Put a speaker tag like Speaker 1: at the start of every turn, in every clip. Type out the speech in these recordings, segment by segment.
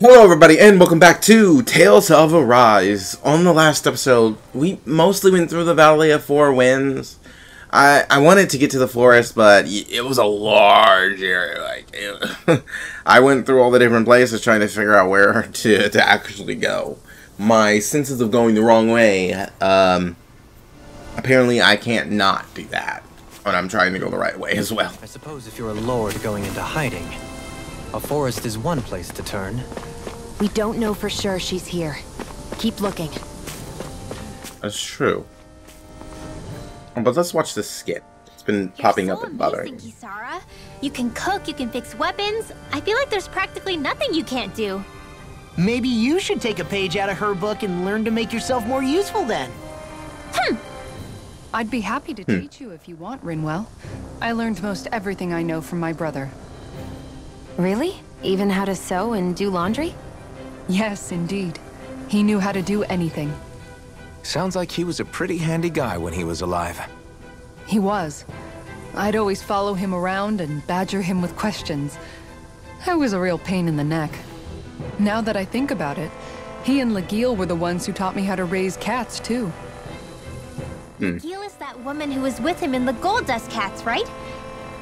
Speaker 1: Hello everybody and welcome back to Tales of Arise. On the last episode, we mostly went through the Valley of Four Winds. I wanted to get to the forest, but it was a large area. I went through all the different places trying to figure out where to actually go. My senses of going the wrong way, apparently I can't not do that when I'm trying to go the right way as well.
Speaker 2: I suppose if you're a lord going into hiding, a forest is one place to turn.
Speaker 3: We don't know for sure she's here. Keep looking.
Speaker 1: That's true. But let's watch this skit. It's been popping up and bothering me.
Speaker 4: Kisara. You can cook, you can fix weapons. I feel like there's practically nothing you can't do.
Speaker 5: Maybe you should take a page out of her book and learn to make yourself more useful then.
Speaker 6: I'd be happy to teach you if you want, Rinwell. I learned most everything I know from my brother.
Speaker 3: Really? Even how to sew and do laundry?
Speaker 6: Yes, indeed. He knew how to do anything.
Speaker 2: Sounds like he was a pretty handy guy when he was alive.
Speaker 6: He was. I'd always follow him around and badger him with questions. I was a real pain in the neck. Now that I think about it, he and Legil were the ones who taught me how to raise cats, too.
Speaker 4: Gil is that woman who was with him in the Gold Dust Cats, right?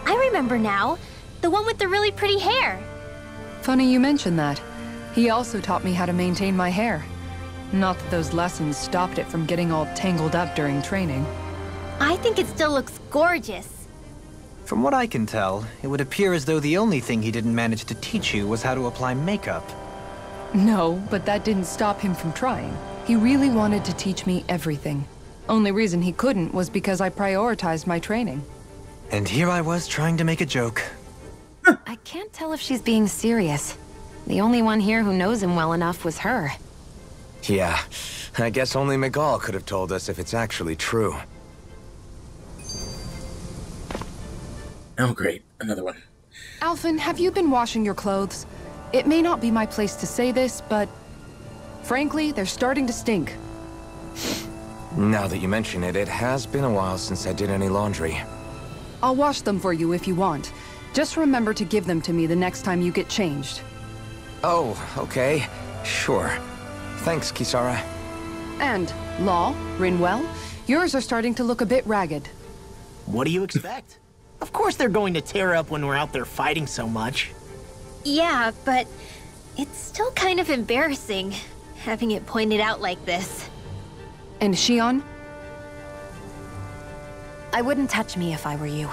Speaker 4: I remember now. The one with the really pretty hair.
Speaker 6: Funny you mention that. He also taught me how to maintain my hair. Not that those lessons stopped it from getting all tangled up during training.
Speaker 4: I think it still looks gorgeous.
Speaker 2: From what I can tell, it would appear as though the only thing he didn't manage to teach you was how to apply makeup.
Speaker 6: No, but that didn't stop him from trying. He really wanted to teach me everything. Only reason he couldn't was because I prioritized my training.
Speaker 2: And here I was trying to make a joke.
Speaker 3: I can't tell if she's being serious. The only one here who knows him well enough was her.
Speaker 2: Yeah, I guess only Miguel could have told us if it's actually true.
Speaker 1: Oh great, another one.
Speaker 6: Alphen, have you been washing your clothes? It may not be my place to say this, but frankly, they're starting to stink.
Speaker 2: Now that you mention it, it has been a while since I did any laundry.
Speaker 6: I'll wash them for you if you want. Just remember to give them to me the next time you get changed.
Speaker 2: Oh, okay. Sure. Thanks, Kisara.
Speaker 6: And, Law, Rinwell, yours are starting to look a bit ragged.
Speaker 5: What do you expect? Of course they're going to tear up when we're out there fighting so much.
Speaker 4: Yeah, but it's still kind of embarrassing, having it pointed out like this.
Speaker 6: And Shion?
Speaker 3: I wouldn't touch me if I were you.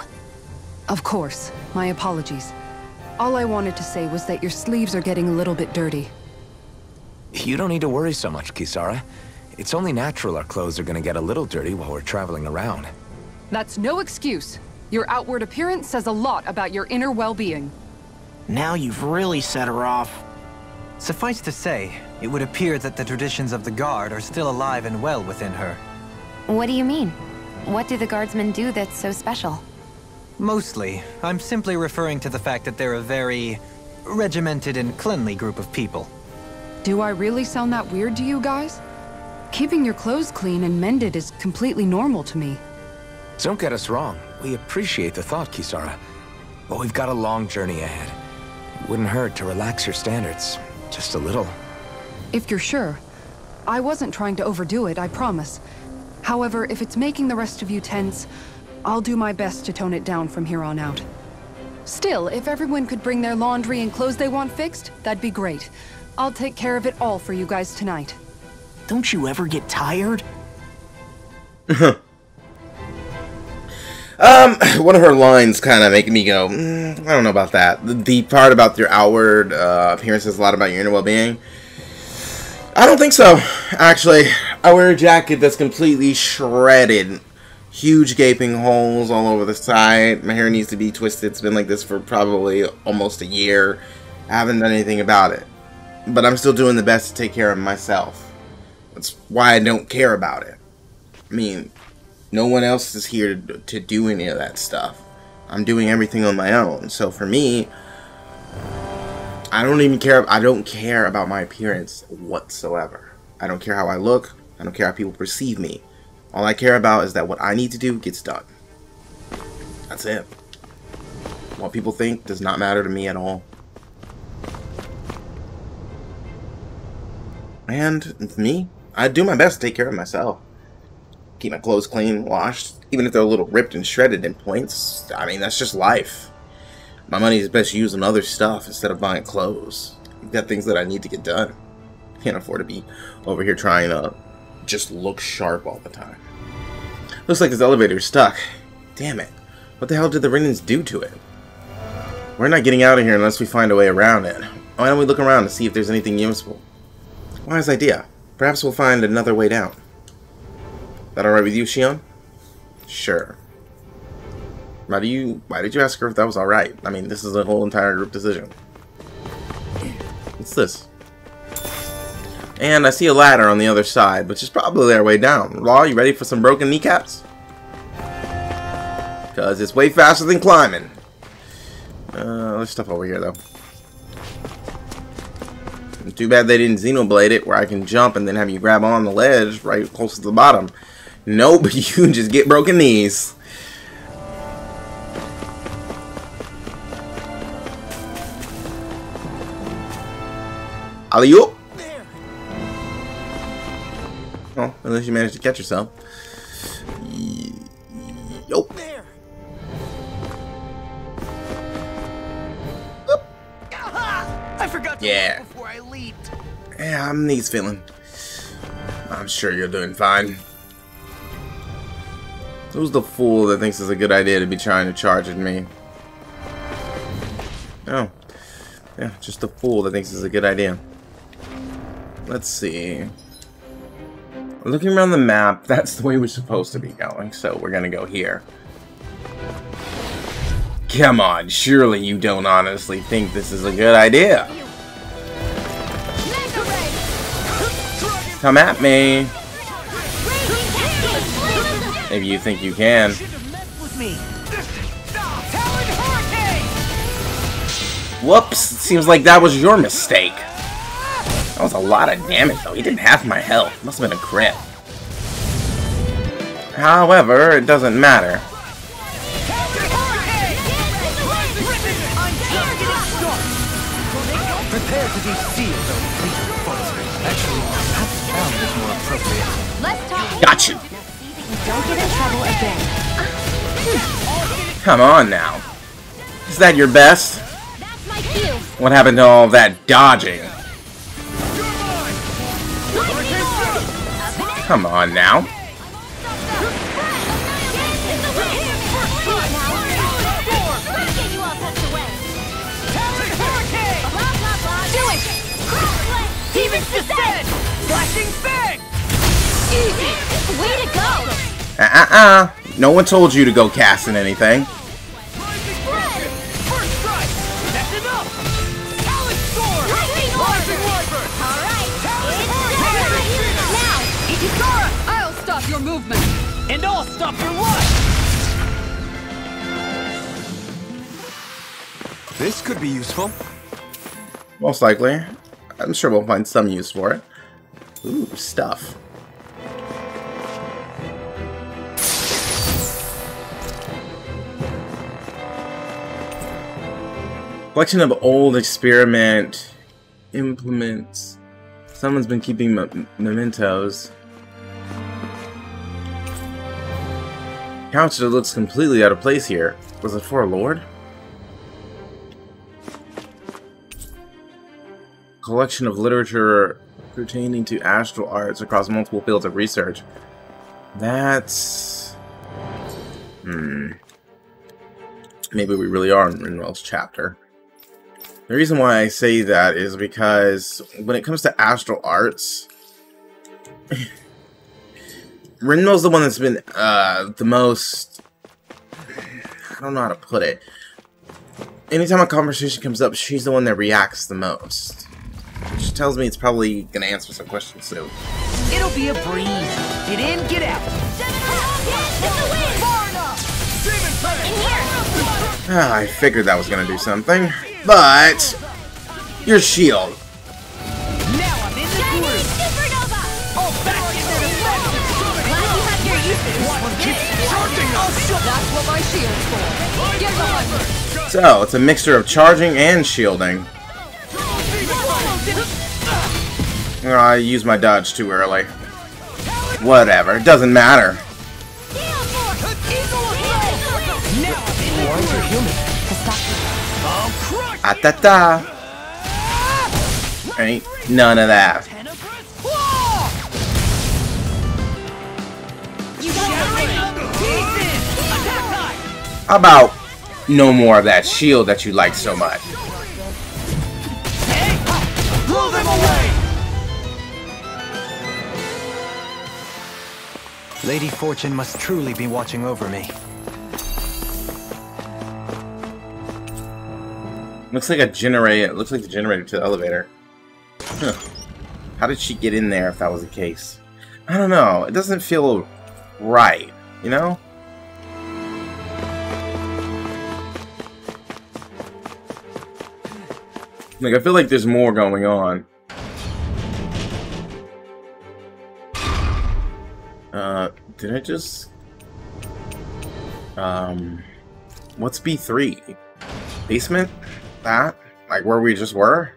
Speaker 6: Of course. My apologies. All I wanted to say was that your sleeves are getting a little bit dirty.
Speaker 2: You don't need to worry so much, Kisara. It's only natural our clothes are gonna get a little dirty while we're traveling around.
Speaker 6: That's no excuse. Your outward appearance says a lot about your inner well-being.
Speaker 5: Now you've really set her off.
Speaker 2: Suffice to say, it would appear that the traditions of the Guard are still alive and well within her.
Speaker 3: What do you mean? What do the guardsmen do that's so special?
Speaker 2: Mostly, I'm simply referring to the fact that they're a very regimented and cleanly group of people.
Speaker 6: Do I really sound that weird to you guys? Keeping your clothes clean and mended is completely normal to me.
Speaker 2: Don't get us wrong. We appreciate the thought, Kisara. But we've got a long journey ahead. It wouldn't hurt to relax your standards. Just a little.
Speaker 6: If you're sure. I wasn't trying to overdo it, I promise. However, if it's making the rest of you tense, I'll do my best to tone it down from here on out. Still, if everyone could bring their laundry and clothes they want fixed, that'd be great. I'll take care of it all for you guys tonight.
Speaker 5: Don't you ever get tired?
Speaker 1: One of her lines kind of make me go, I don't know about that. The part about your outward appearance says a lot about your inner well-being. I don't think so, actually. I wear a jacket that's completely shredded. Huge gaping holes all over the side. My hair needs to be twisted. It's been like this for probably almost a year. I haven't done anything about it. But I'm still doing the best to take care of myself. That's why I don't care about it. I mean, no one else is here to do any of that stuff. I'm doing everything on my own. So for me, I don't even care. I don't care about my appearance whatsoever. I don't care how I look. I don't care how people perceive me. All I care about is that what I need to do gets done. That's it. What people think does not matter to me at all. And me, I do my best to take care of myself. Keep my clothes clean, washed, even if they're a little ripped and shredded in points. I mean, that's just life. My money is best used on other stuff instead of buying clothes. I've got things that I need to get done. Can't afford to be over here trying to just look sharp all the time. Looks like this elevator's stuck. Damn it. What the hell did the Renans do to it? We're not getting out of here unless we find a way around it. Why don't we look around to see if there's anything useful? Wise idea. Perhaps we'll find another way down. That alright with you, Shion? Sure. Why did you ask her if that was alright? I mean, this is a whole entire group decision. What's this? And I see a ladder on the other side, which is probably their way down. Law, you ready for some broken kneecaps? Because it's way faster than climbing. There's stuff over here, though. Too bad they didn't Xenoblade it, where I can jump and then have you grab on the ledge right close to the bottom. Nope, you can just get broken knees. Alley-oop! Oh, unless you managed to catch yourself. Yup.
Speaker 5: There. I forgot to
Speaker 1: Yeah.
Speaker 5: look before I leaped.
Speaker 1: Yeah, I'm knees feeling. I'm sure you're doing fine. Who's the fool that thinks it's a good idea to be trying to charge at me? Oh. Yeah, just a fool that thinks it's a good idea. Let's see. Looking around the map, that's the way we're supposed to be going, so we're gonna go here. Come on, surely you don't honestly think this is a good idea. Come at me. Maybe you think you can. Whoops, seems like that was your mistake. That was a lot of damage though, he didn't have my health. Must have been a crit. However, it doesn't matter.
Speaker 2: Prepare to be sealed, actually, perhaps found is more appropriate.
Speaker 4: Let's talk.
Speaker 1: Got you.
Speaker 4: Don't get in trouble again.
Speaker 1: Come on now. Is that your best?
Speaker 4: That's my cue.
Speaker 1: What happened to all that dodging? Come on now.
Speaker 4: Way to go!
Speaker 1: No one told you to go casting anything.
Speaker 6: I'll stop your movement!
Speaker 5: And I'll stop your run!
Speaker 2: This could be useful.
Speaker 1: Most likely. I'm sure we'll find some use for it. Ooh, stuff. Collection of old experiment implements. Someone's been keeping mementos. Couch that looks completely out of place here. Was it for a lord? Collection of literature pertaining to astral arts across multiple fields of research. That's... Maybe we really are in Rinwell's chapter. The reason why I say that is because when it comes to astral arts, Rinwell's the one that's been the most... I don't know how to put it. Anytime a conversation comes up, she's the one that reacts the most. Which tells me it's probably going to answer some questions soon.
Speaker 5: It'll be a breeze. Get in, get out.
Speaker 1: I figured that was going to do something. But... your shield.
Speaker 5: Now I'm in the groove. All back into the
Speaker 6: That's what my shield's for. Get behind me!
Speaker 1: So, it's a mixture of charging and shielding. I used my dodge too early. Whatever, it doesn't matter. Ah-ta-ta! Ain't none of that. How about no more of that shield that you like so much?
Speaker 5: Blow them away!
Speaker 2: Lady Fortune must truly be watching over me.
Speaker 1: Looks like a generator. Looks like the generator to the elevator. Huh. How did she get in there if that was the case? I don't know. It doesn't feel right, you know? Like, I feel like there's more going on. Did I just... What's B3? Basement? That? Like where we just were?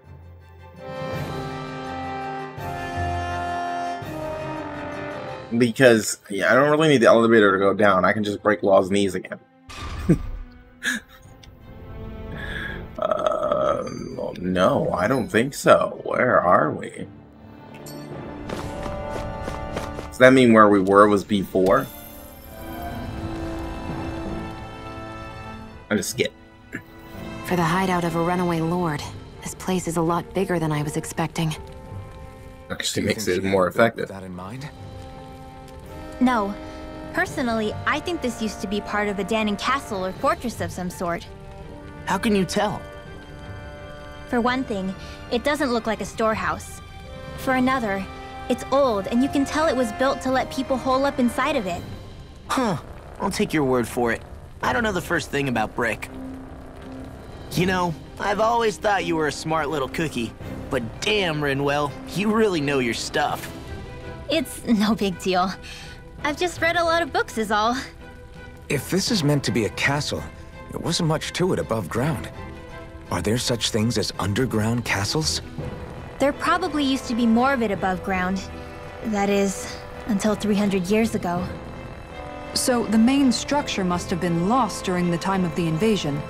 Speaker 1: Because, yeah, I don't really need the elevator to go down. I can just break Law's knees again. Well, no, I don't think so. Where are we? Does that mean where we were was B4? I just skip.
Speaker 3: For the hideout of a runaway lord, this place is a lot bigger than I was expecting.
Speaker 1: Actually makes it more effective.
Speaker 2: With that in mind?
Speaker 4: No. Personally, I think this used to be part of a Danon castle or fortress of some sort.
Speaker 5: How can you tell?
Speaker 4: For one thing, it doesn't look like a storehouse. For another, it's old, and you can tell it was built to let people hole up inside of it.
Speaker 5: Huh. I'll take your word for it. I don't know the first thing about brick. You know, I've always thought you were a smart little cookie, but damn, Rinwell, you really know your stuff.
Speaker 4: It's no big deal. I've just read a lot of books is all.
Speaker 2: If this is meant to be a castle, there wasn't much to it above ground. Are there such things as underground castles?
Speaker 4: There probably used to be more of it above ground. That is, until 300 years ago.
Speaker 6: So the main structure must have been lost during the time of the invasion,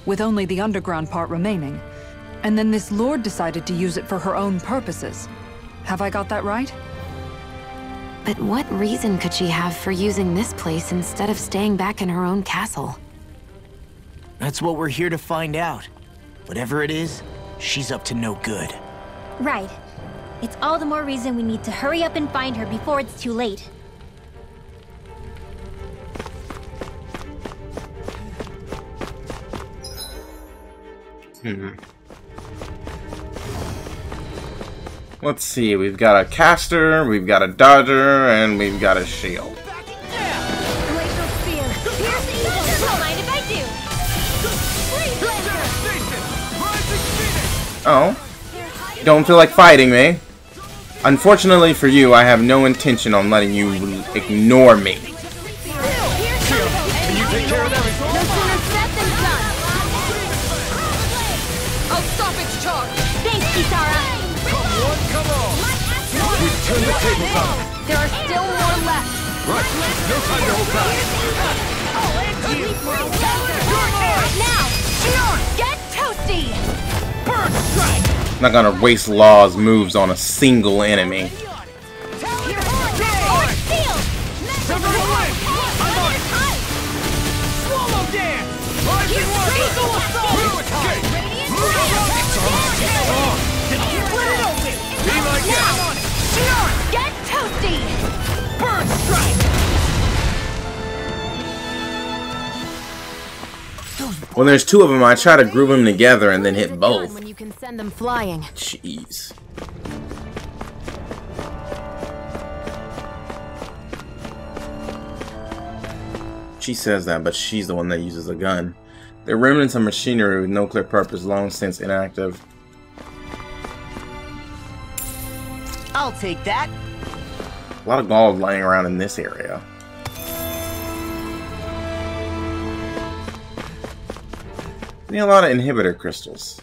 Speaker 6: with only the underground part remaining. And then this lord decided to use it for her own purposes. Have I got that right?
Speaker 3: But what reason could she have for using this place instead of staying back in her own castle?
Speaker 5: That's what we're here to find out. Whatever it is, she's up to no good.
Speaker 4: Right. It's all the more reason we need to hurry up and find her before it's too late.
Speaker 1: Let's see, we've got a caster, we've got a dodger, and we've got a shield.
Speaker 4: Glacial spear. Here's the evil. Don't mind if I do.
Speaker 1: Oh. Don't feel like fighting me. Unfortunately for you, I have no intention on letting you ignore me.
Speaker 2: Can you take care of them?
Speaker 4: No sooner said than done.
Speaker 6: I'll stop its charge!
Speaker 4: Thanks, Kisara.
Speaker 2: Come on, come on! We turn the tables on them.
Speaker 6: There are still more left!
Speaker 2: Right, no time to hold back.
Speaker 4: Now, get toasty.
Speaker 5: Bird strike!
Speaker 1: I'm not gonna waste Law's moves on a single enemy.
Speaker 5: Swallow dance! Rising water! New attack! Split it open! Be my guest!
Speaker 4: Get toasty.
Speaker 5: Bird strike!
Speaker 1: When there's two of them, I try to group them together and then hit both.
Speaker 3: When you can send them flying.
Speaker 1: Jeez. She says that, but she's the one that uses a gun. They're remnants of machinery with no clear purpose, long since inactive.
Speaker 5: I'll take that.
Speaker 1: A lot of gold lying around in this area. Need a lot of inhibitor crystals.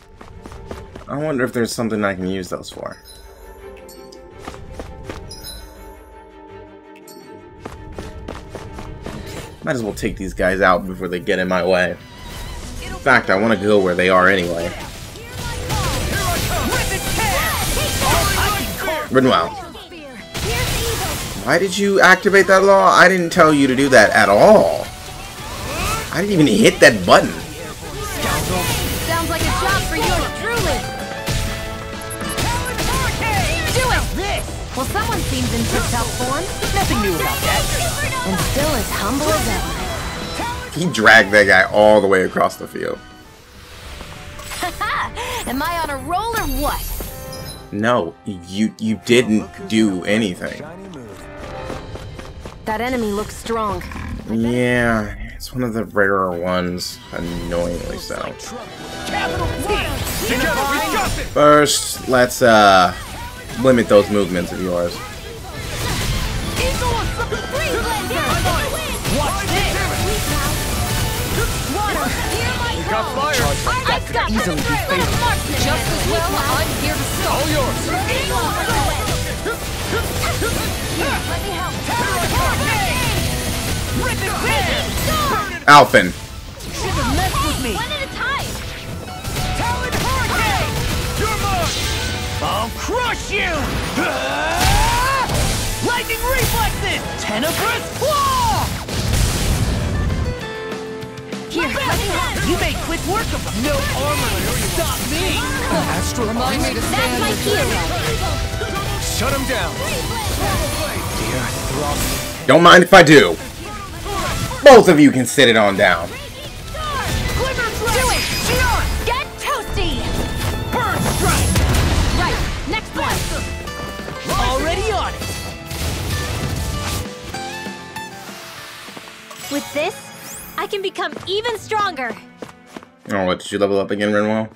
Speaker 1: I wonder if there's something I can use those for. Might as well take these guys out before they get in my way. In fact, I want to go where they are anyway. Rinwell, why did you activate that law? I didn't tell you to do that at all. I didn't even hit that button.
Speaker 3: Sounds like a job for you, truly. Do it! Well, someone seems in tip-top form.
Speaker 5: Nothing new about that.
Speaker 3: And still as humble as ever.
Speaker 1: He dragged that guy all the way across the field.
Speaker 3: Am I on a roll or what?
Speaker 1: No, you didn't do anything.
Speaker 3: That enemy looks strong.
Speaker 1: Yeah, it's one of the rarer ones, annoyingly so. First, let's limit those movements of yours.
Speaker 2: Got fire.
Speaker 3: I've got
Speaker 2: easily be fatal.
Speaker 3: just as well. I'm here to stop.
Speaker 2: All yours.
Speaker 3: Let me help.
Speaker 1: Alphen.
Speaker 3: One at a time.
Speaker 5: I'll crush you! Lightning reflexes! Tenebrous claw!
Speaker 3: Here, let me help.
Speaker 5: You made quick work of them. No armor can stop me!
Speaker 6: Remind me to
Speaker 3: That's
Speaker 6: stand
Speaker 3: my
Speaker 6: with
Speaker 3: hero.
Speaker 2: Shut him down. Dear Throb.
Speaker 1: Don't mind if I do. Both of you can sit it on down.
Speaker 3: Do it! Get toasty!
Speaker 5: Burn strike!
Speaker 3: Right, next one.
Speaker 5: Already on it!
Speaker 4: With this, I can become even stronger.
Speaker 1: Oh, what, did you level up again, Rinwell?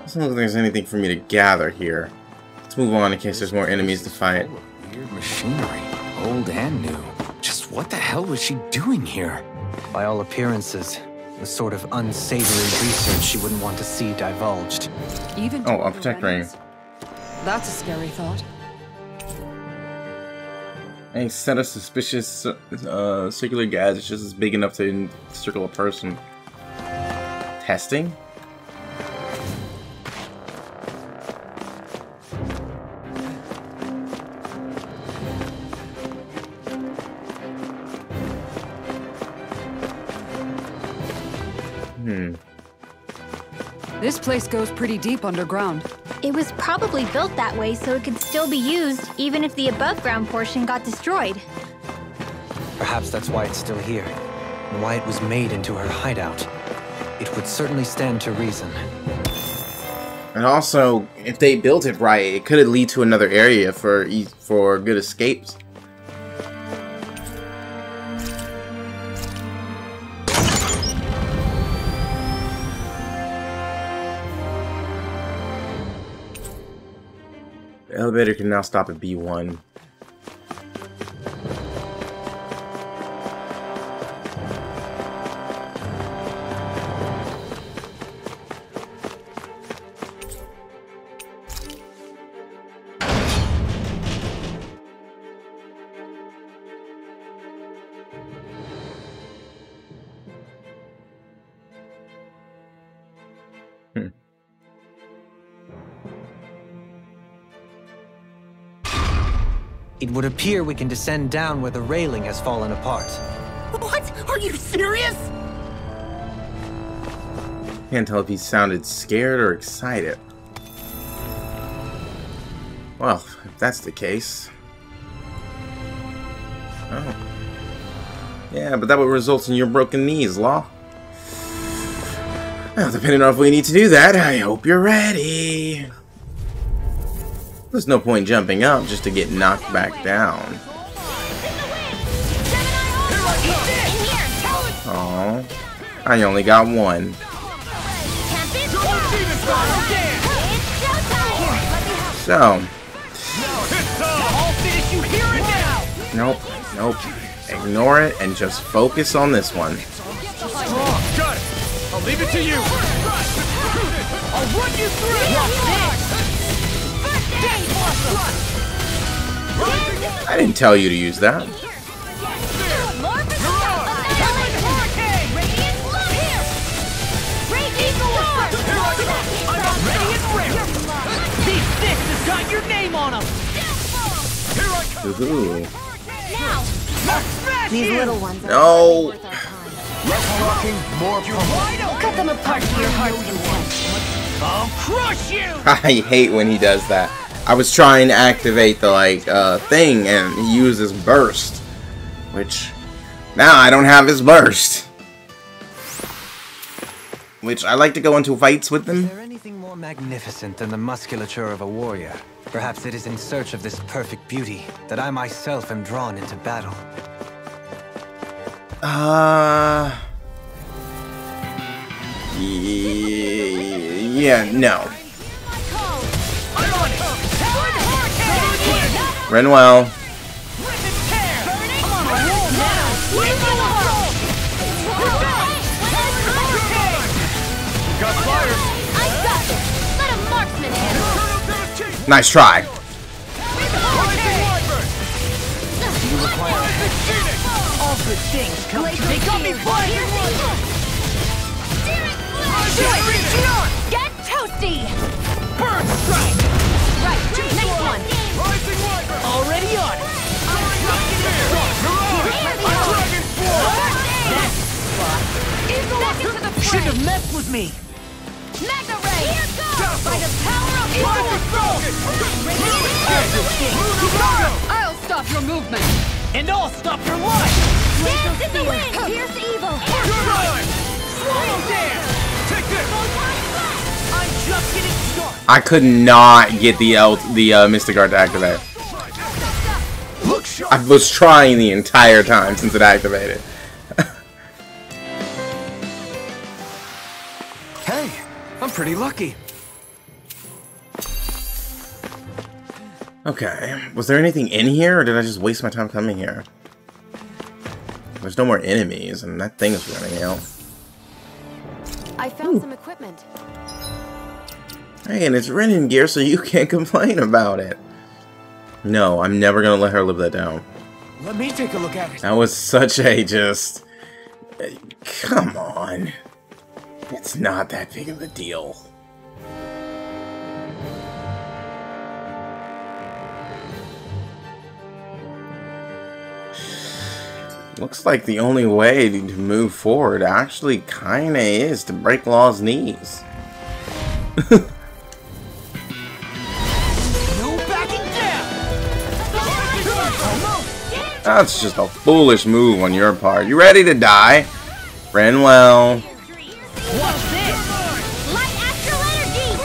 Speaker 1: Doesn't look like there's anything for me to gather here. Let's move on in case there's more enemies to fight.
Speaker 2: Weird machinery, old and new. Just what the hell was she doing here?
Speaker 7: By all appearances, the sort of unsavory research she wouldn't want to see divulged.
Speaker 6: Even
Speaker 1: Oh, a protect ring.
Speaker 6: That's a scary thought.
Speaker 1: A set of suspicious circular gadgets just as big enough to encircle a person. Testing?
Speaker 6: This place goes pretty deep underground.
Speaker 4: It was probably built that way so it could still be used, even if the above-ground portion got destroyed.
Speaker 7: Perhaps that's why it's still here, and why it was made into her hideout. It would certainly stand to reason.
Speaker 1: And also, if they built it right, it could lead to another area for good escapes. The elevator can now stop at B1.
Speaker 7: It would appear we can descend down where the railing has fallen apart.
Speaker 5: What? Are you serious?
Speaker 1: Can't tell if he sounded scared or excited. Well, if that's the case... Oh. Yeah, but that would result in your broken knees, Law. Well, depending on if we need to do that, I hope you're ready. There's no point jumping up just to get knocked back down. Oh, I only got one. So. Nope, nope. Ignore it and just focus on this one.
Speaker 2: Got it. I'll leave it to you.
Speaker 5: I'll run you through! Watch this!
Speaker 1: I didn't tell you to use that.
Speaker 5: Got your name on them.
Speaker 1: Ooh.
Speaker 3: These little ones are
Speaker 1: No.
Speaker 3: worth our time.
Speaker 4: Cut them apart to your heart's content.
Speaker 5: I'll crush you.
Speaker 1: I hate when he does that. I was trying to activate the thing and he uses burst, which now I don't have his burst. Which I like to go into fights with them.
Speaker 7: Is there anything more magnificent than the musculature of a warrior? Perhaps it is in search of this perfect beauty that I myself am drawn into battle.
Speaker 1: Yeah, no. Renwell. Nice try.
Speaker 5: All good things come. They got me flying.
Speaker 4: Get toasty!
Speaker 5: Burn strike.
Speaker 4: Right, next one!
Speaker 5: Already on it. Shouldn't have messed with me.
Speaker 4: Magna Ray! Here goes! By the power of
Speaker 6: I'll stop your movement!
Speaker 5: And I'll stop your life.
Speaker 4: Dance in the wind! Pierce evil!
Speaker 5: Slow down. Take this. I'm just getting started.
Speaker 1: I could not get the Mystic Art to activate.
Speaker 5: Look sharp.
Speaker 1: I was trying the entire time since it activated.
Speaker 7: Hey, I'm pretty lucky.
Speaker 1: Okay, was there anything in here, or did I just waste my time coming here? There's no more enemies, and that thing is running out.
Speaker 3: I found some equipment.
Speaker 1: Hey, and it's Renin gear, so you can't complain about it. No, I'm never gonna let her live that down.
Speaker 5: Let me take a look at it.
Speaker 1: That was such a just... Come on. It's not that big of a deal. Looks like the only way to move forward actually kinda is to break Law's knees.
Speaker 5: No backing down.
Speaker 1: That's just a foolish move on your part. You ready to die? Renwell.
Speaker 5: What's this?
Speaker 4: Light astral energy!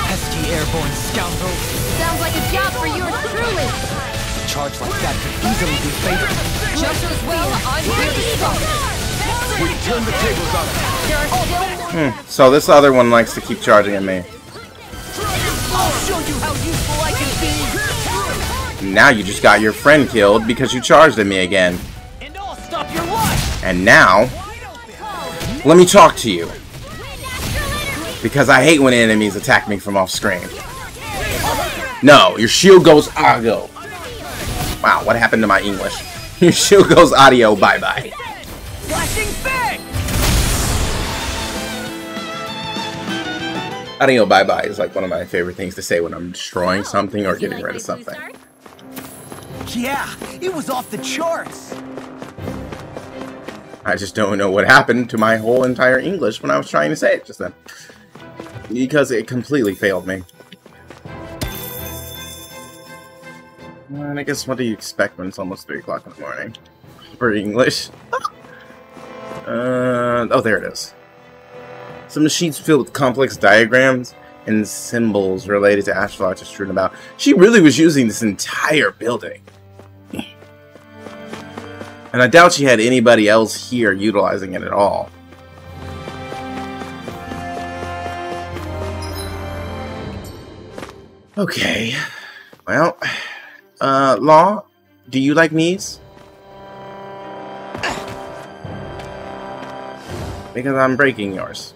Speaker 7: Pesky airborne scoundrels.
Speaker 4: Sounds like a job for yours truly!
Speaker 7: A charge like that could easily be fatal.
Speaker 6: Just as well, I'm here to stop it.
Speaker 5: We turn the tables on them.
Speaker 1: So this other one likes to keep charging at me.
Speaker 5: I'll show you how useful I can be.
Speaker 1: Now you just got your friend killed because you charged at me again.
Speaker 5: And I'll stop your life.
Speaker 1: And now, let me talk to you. Because I hate when enemies attack me from off screen. No, your shield goes audio. Wow, what happened to my English? Your shield goes audio, bye-bye.
Speaker 5: Flashing bang.
Speaker 1: Audio bye-bye is like one of my favorite things to say when I'm destroying something or getting rid of something.
Speaker 5: Yeah, it was off the charts.
Speaker 1: I just don't know what happened to my whole entire English when I was trying to say it just then. Because it completely failed me. And I guess what do you expect when it's almost 3 o'clock in the morning? For English. Oh, there it is. Some sheets filled with complex diagrams and symbols related to astral arts are strewn about. She really was using this entire building. And I doubt she had anybody else here utilizing it at all. Okay. Well, Law, do you like knees? Because I'm breaking yours.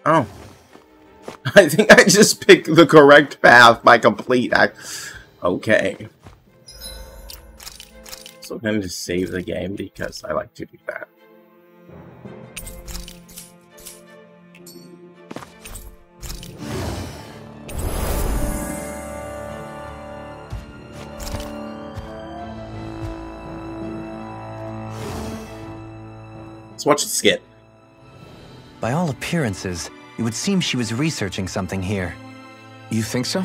Speaker 1: Oh, I think I just picked the correct path by complete okay. So I'm gonna just save the game because I like to do that. Let's watch the skit.
Speaker 7: By all appearances, it would seem she was researching something here.
Speaker 2: You think so?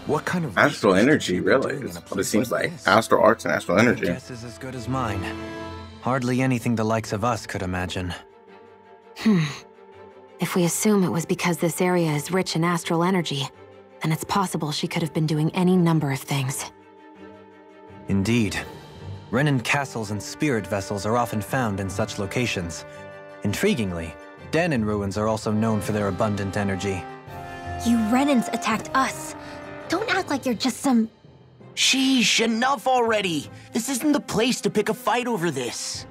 Speaker 2: What kind of
Speaker 1: Astral
Speaker 2: research could
Speaker 1: energy,
Speaker 2: she be
Speaker 1: really,
Speaker 2: doing
Speaker 1: is
Speaker 2: in a
Speaker 1: what it
Speaker 2: place
Speaker 1: seems like.
Speaker 2: this?
Speaker 1: Astral arts and astral energy.
Speaker 7: Guess is as good as mine. Hardly anything the likes of us could imagine.
Speaker 3: If we assume it was because this area is rich in astral energy, then it's possible she could have been doing any number of things.
Speaker 7: Indeed. Renan castles and spirit vessels are often found in such locations. Intriguingly, Danon ruins are also known for their abundant energy.
Speaker 4: You Renans attacked us. Don't act like you're just some...
Speaker 5: Sheesh, enough already. This isn't the place to pick a fight over this.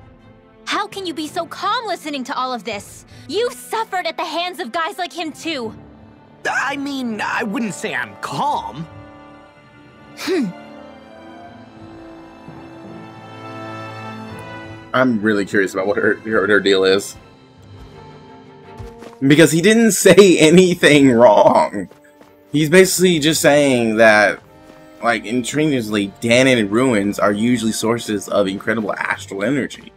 Speaker 4: How can you be so calm listening to all of this? You've suffered at the hands of guys like him too.
Speaker 5: I mean, I wouldn't say I'm calm.
Speaker 1: I'm really curious about what her deal is. Because he didn't say anything wrong. He's basically just saying that, like, intriguingly, Danon ruins are usually sources of incredible astral energy.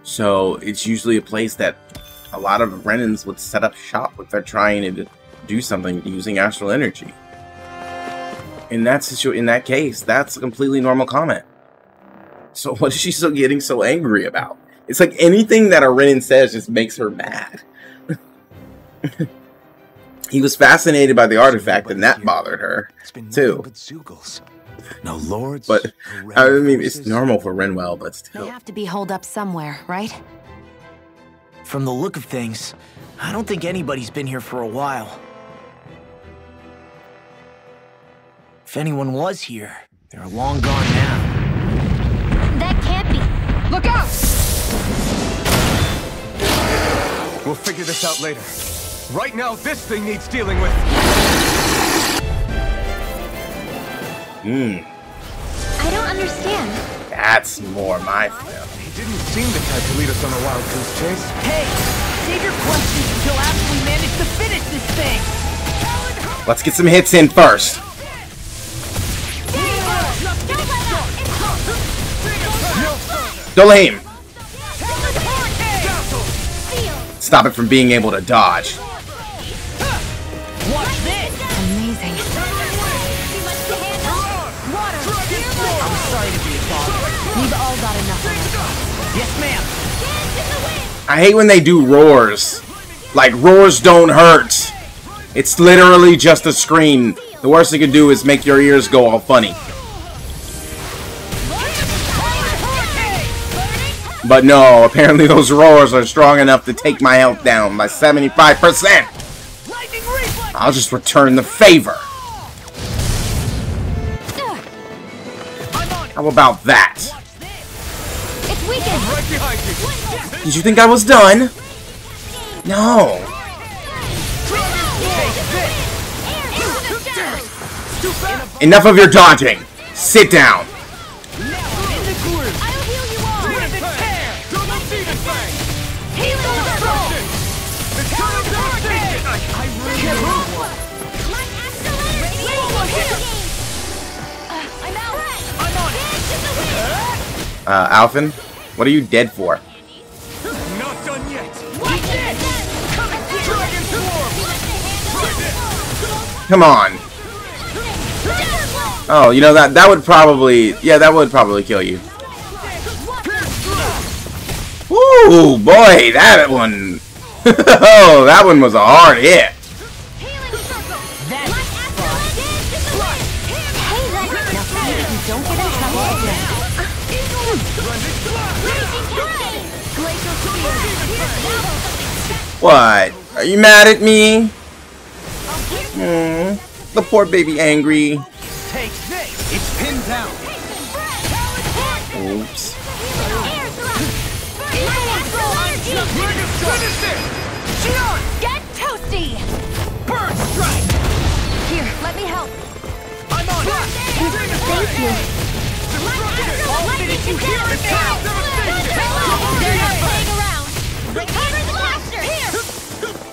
Speaker 1: So it's usually a place that a lot of Renans would set up shop if they're trying to do something using astral energy. In that case, that's a completely normal comment. So what is she getting so angry about? It's like anything that a Renan says just makes her mad. He was fascinated by the artifact, and that bothered her too.
Speaker 2: No lords.
Speaker 1: But I mean, it's normal for Renwell, but still.
Speaker 3: They have to be holed up somewhere, right?
Speaker 5: From the look of things, I don't think anybody's been here for a while. If anyone was here, they're long gone now.
Speaker 4: That can't be.
Speaker 6: Look out!
Speaker 2: We'll figure this out later. Right now, this thing needs dealing with.
Speaker 4: I don't understand.
Speaker 1: That's more my film.
Speaker 2: He didn't seem the type to lead us on a wild goose chase.
Speaker 5: Hey, save your questions until after we manage to finish this thing!
Speaker 1: Let's get some hits in first. Dolame! Stop it from being able to dodge.
Speaker 5: Watch this!
Speaker 3: Amazing.
Speaker 5: I'm sorry to be a bother.
Speaker 3: We've all got enough of it.
Speaker 5: Yes, ma'am.
Speaker 1: I hate when they do roars. Like, roars don't hurt. It's literally just a scream. The worst they could do is make your ears go all funny. But no, apparently those roars are strong enough to take my health down by 75%. I'll just return the favor. How about that?
Speaker 4: It's weakened.
Speaker 2: Right behind you.
Speaker 1: Did you think I was done? No. Enough of your dodging. Sit down. Alphen, what are you dead for?
Speaker 2: Not done yet.
Speaker 1: Come on. Oh, you know that would probably, yeah, that would probably kill you. Woo, boy, that one. Oh, that one was a hard hit. What? Are you mad at me? The poor baby angry.
Speaker 2: Take this. It's pinned down.
Speaker 1: Oops.
Speaker 4: Get toasty!
Speaker 2: Burn strike.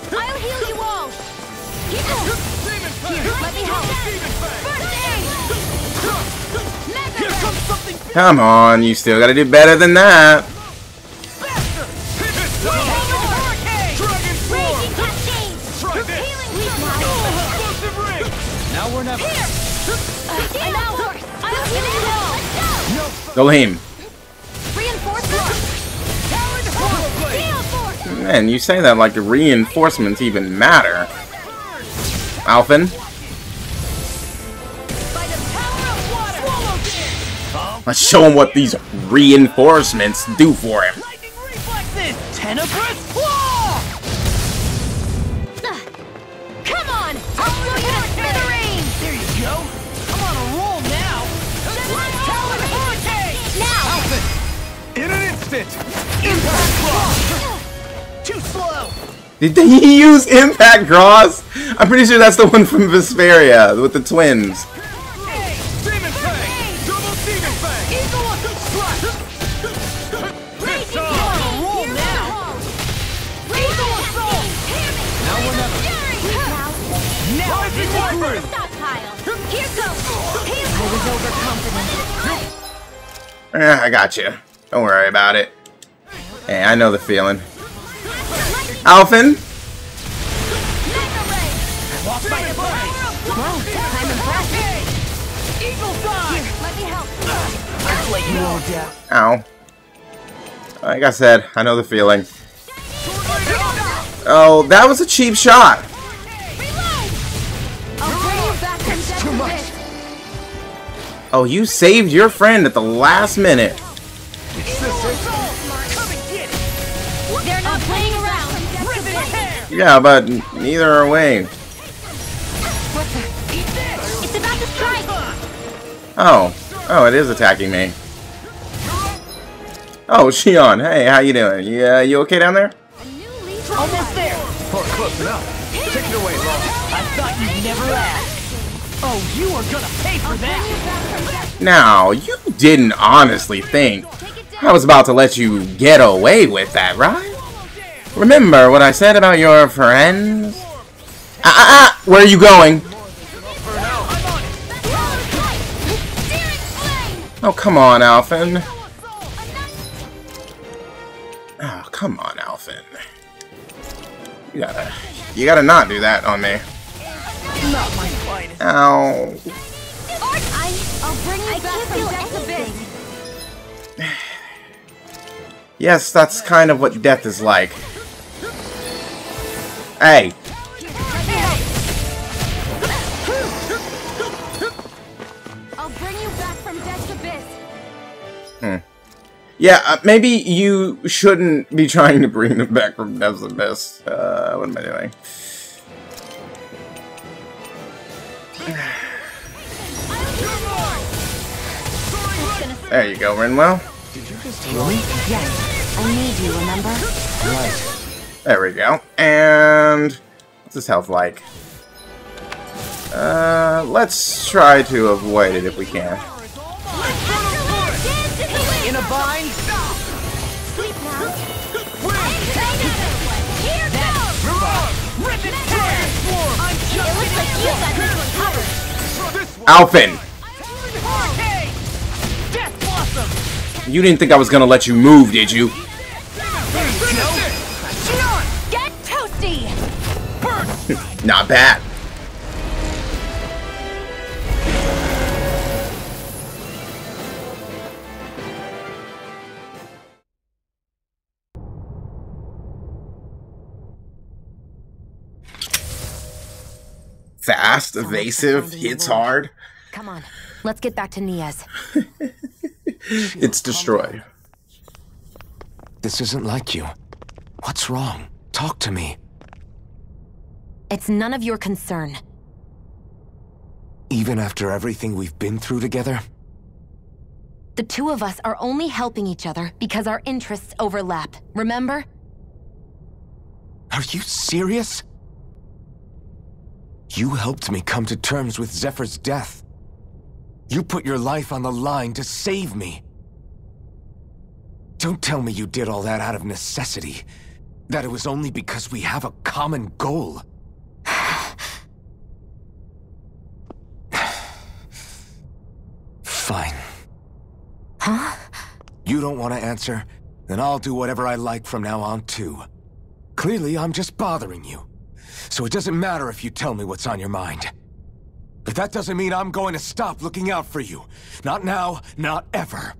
Speaker 4: I'll heal you all. Here, let me help. First aid.
Speaker 1: Come on, you still gotta do better than that.
Speaker 2: Now we're never.
Speaker 1: Dolim. Man, you say that like the reinforcements even matter. Alphen. Let's show him what these reinforcements do for him.
Speaker 4: Come on! I'll throw you to smithereens!
Speaker 5: There you go. I'm on a roll now.
Speaker 4: Now!
Speaker 2: In an instant.
Speaker 5: Too slow.
Speaker 1: Did he use Impact Cross? I'm pretty sure that's the one from Vesperia with the twins.
Speaker 2: Demon Fang. Double Demon Fang.
Speaker 5: Eagle Strike. On a roll now. Eagle Assault.
Speaker 2: Now we're never.
Speaker 5: Now it's over.
Speaker 4: Stockpile! Here goes! I was overconfident.
Speaker 1: I got you. Don't worry about it. Hey, I know the feeling. Alphen.
Speaker 5: Lost my device.
Speaker 4: Whoa, I'm impressed.
Speaker 5: Eagle Dive.
Speaker 4: Let me help.
Speaker 5: I'll let you all down.
Speaker 1: Ow. Like I said, I know the feeling. Oh, that was a cheap shot.
Speaker 4: I'll bring you back from death
Speaker 5: too
Speaker 4: to
Speaker 5: much.
Speaker 4: this.
Speaker 1: Oh, you saved your friend at the last minute.
Speaker 5: Come and get it.
Speaker 4: They're not playing around.
Speaker 5: Rip its hair.
Speaker 1: Yeah, but neither are we.
Speaker 4: What's that? It's about to strike.
Speaker 1: Oh, it is attacking me. Oh, Shion, hey, how you doing? You okay down there?
Speaker 5: Almost there.
Speaker 2: Oh, close enough. Take it away, Law.
Speaker 5: I thought you'd never ask. Oh, you are gonna pay for that.
Speaker 1: Now, you didn't honestly think I was about to let you get away with that, right? Remember what I said about your friends? Where are you going? Oh, come on, Alphen. Oh, come on, Alphen. You gotta not do that on me.
Speaker 5: Not my finest.
Speaker 1: Ow.
Speaker 4: I'll bring you back from death to this.
Speaker 1: Yes, that's kind of what death is like. Hey.
Speaker 4: I'll bring you back from death's abyss.
Speaker 1: Yeah, maybe you shouldn't be trying to bring them back from Death's Abyss. What am I doing? There you go, Rinwell.
Speaker 2: Did you just heal me?
Speaker 3: Yes, I need you, remember?
Speaker 2: Right.
Speaker 1: There we go. And what's his health like? Let's try to avoid it if we can.
Speaker 5: In a bind.
Speaker 4: Sleep now. Here goes!
Speaker 5: Rip its hair. I'm
Speaker 4: It
Speaker 5: just
Speaker 4: looks like you got this one covered.
Speaker 1: Alphen!
Speaker 5: Hurricane. Death Blossom.
Speaker 1: You didn't think I was gonna let you move, did you?
Speaker 4: Get toasty!
Speaker 1: Not bad. Fast, evasive, hits hard.
Speaker 3: Come on, let's get back to Nia's.
Speaker 1: It's destroyed.
Speaker 2: This isn't like you. What's wrong? Talk to me.
Speaker 3: It's none of your concern.
Speaker 2: Even after everything we've been through together?
Speaker 3: The two of us are only helping each other because our interests overlap, remember?
Speaker 2: Are you serious? You helped me come to terms with Zephyr's death. You put your life on the line to save me. Don't tell me you did all that out of necessity. That it was only because we have a common goal. Fine.
Speaker 3: Huh?
Speaker 2: You don't want to answer? Then I'll do whatever I like from now on, too. Clearly, I'm just bothering you. So it doesn't matter if you tell me what's on your mind. But that doesn't mean I'm going to stop looking out for you. Not now, not ever.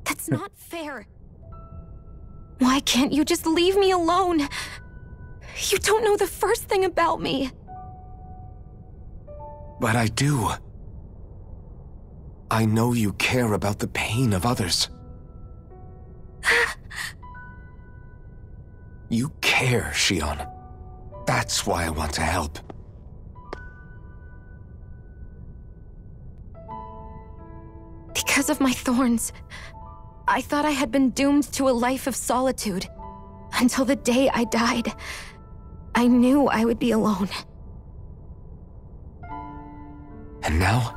Speaker 3: That's not fair. Why can't you just leave me alone? You don't know the first thing about me.
Speaker 2: But I do. I know you care about the pain of others. You care, Shion. That's why I want to help.
Speaker 3: Because of my thorns, I thought I had been doomed to a life of solitude. Until the day I died, I knew I would be alone.
Speaker 2: And now?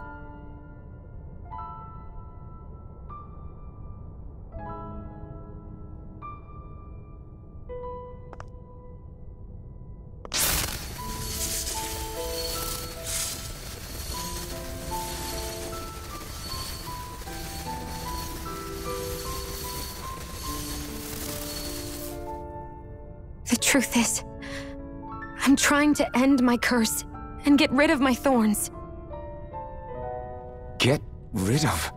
Speaker 3: The truth is, I'm trying to end my curse and get rid of my thorns.
Speaker 2: Get rid of?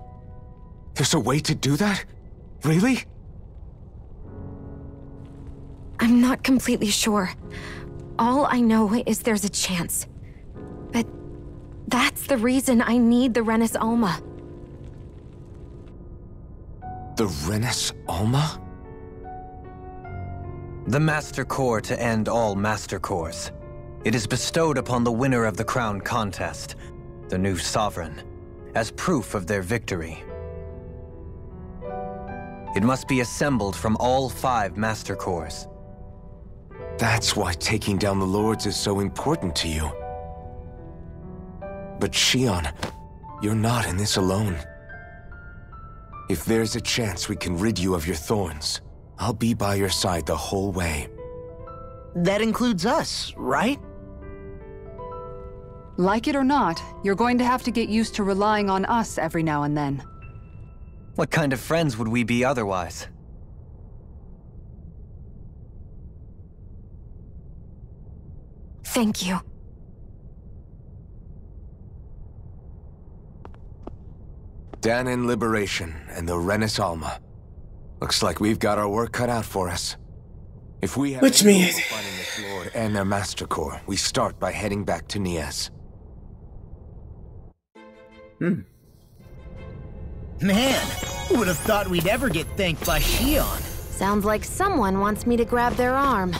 Speaker 2: There's a way to do that? Really?
Speaker 3: I'm not completely sure. All I know is there's a chance. But that's the reason I need the Renis Alma.
Speaker 2: The Renis Alma?
Speaker 7: The Master Core to end all Master Cores. It is bestowed upon the winner of the Crown Contest, the new Sovereign, as proof of their victory. It must be assembled from all 5 Master Cores.
Speaker 2: That's why taking down the Lords is so important to you. But Shion, you're not in this alone. If there's a chance we can rid you of your thorns, I'll be by your side the whole way.
Speaker 5: That includes us, right?
Speaker 6: Like it or not, you're going to have to get used to relying on us every now and then.
Speaker 7: What kind of friends would we be otherwise?
Speaker 3: Thank you.
Speaker 2: Dahnan Liberation and the Renis Alma. Looks like we've got our work cut out for us. If we have
Speaker 1: Which
Speaker 2: any
Speaker 1: means-
Speaker 2: hope of finding this Lord and their Master Core, we start by heading back to Nias.
Speaker 5: Man, who would have thought we'd ever get thanked by Shion?
Speaker 3: Sounds like someone wants me to grab their arm.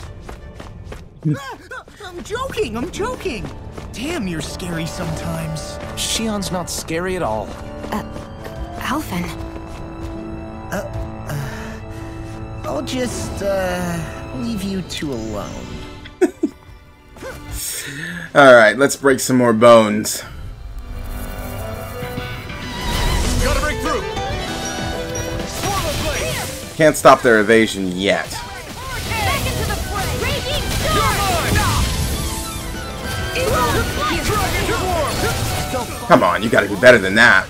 Speaker 5: I'm joking! Damn, you're scary sometimes.
Speaker 2: Shion's not scary at all.
Speaker 3: Alphen.
Speaker 5: I'll just, leave you two alone.
Speaker 1: Alright, let's break some more bones.
Speaker 2: Gotta break through!
Speaker 1: Can't stop their evasion yet.
Speaker 4: Back into the fray! Raging storm!
Speaker 1: Come on, you gotta do better than that.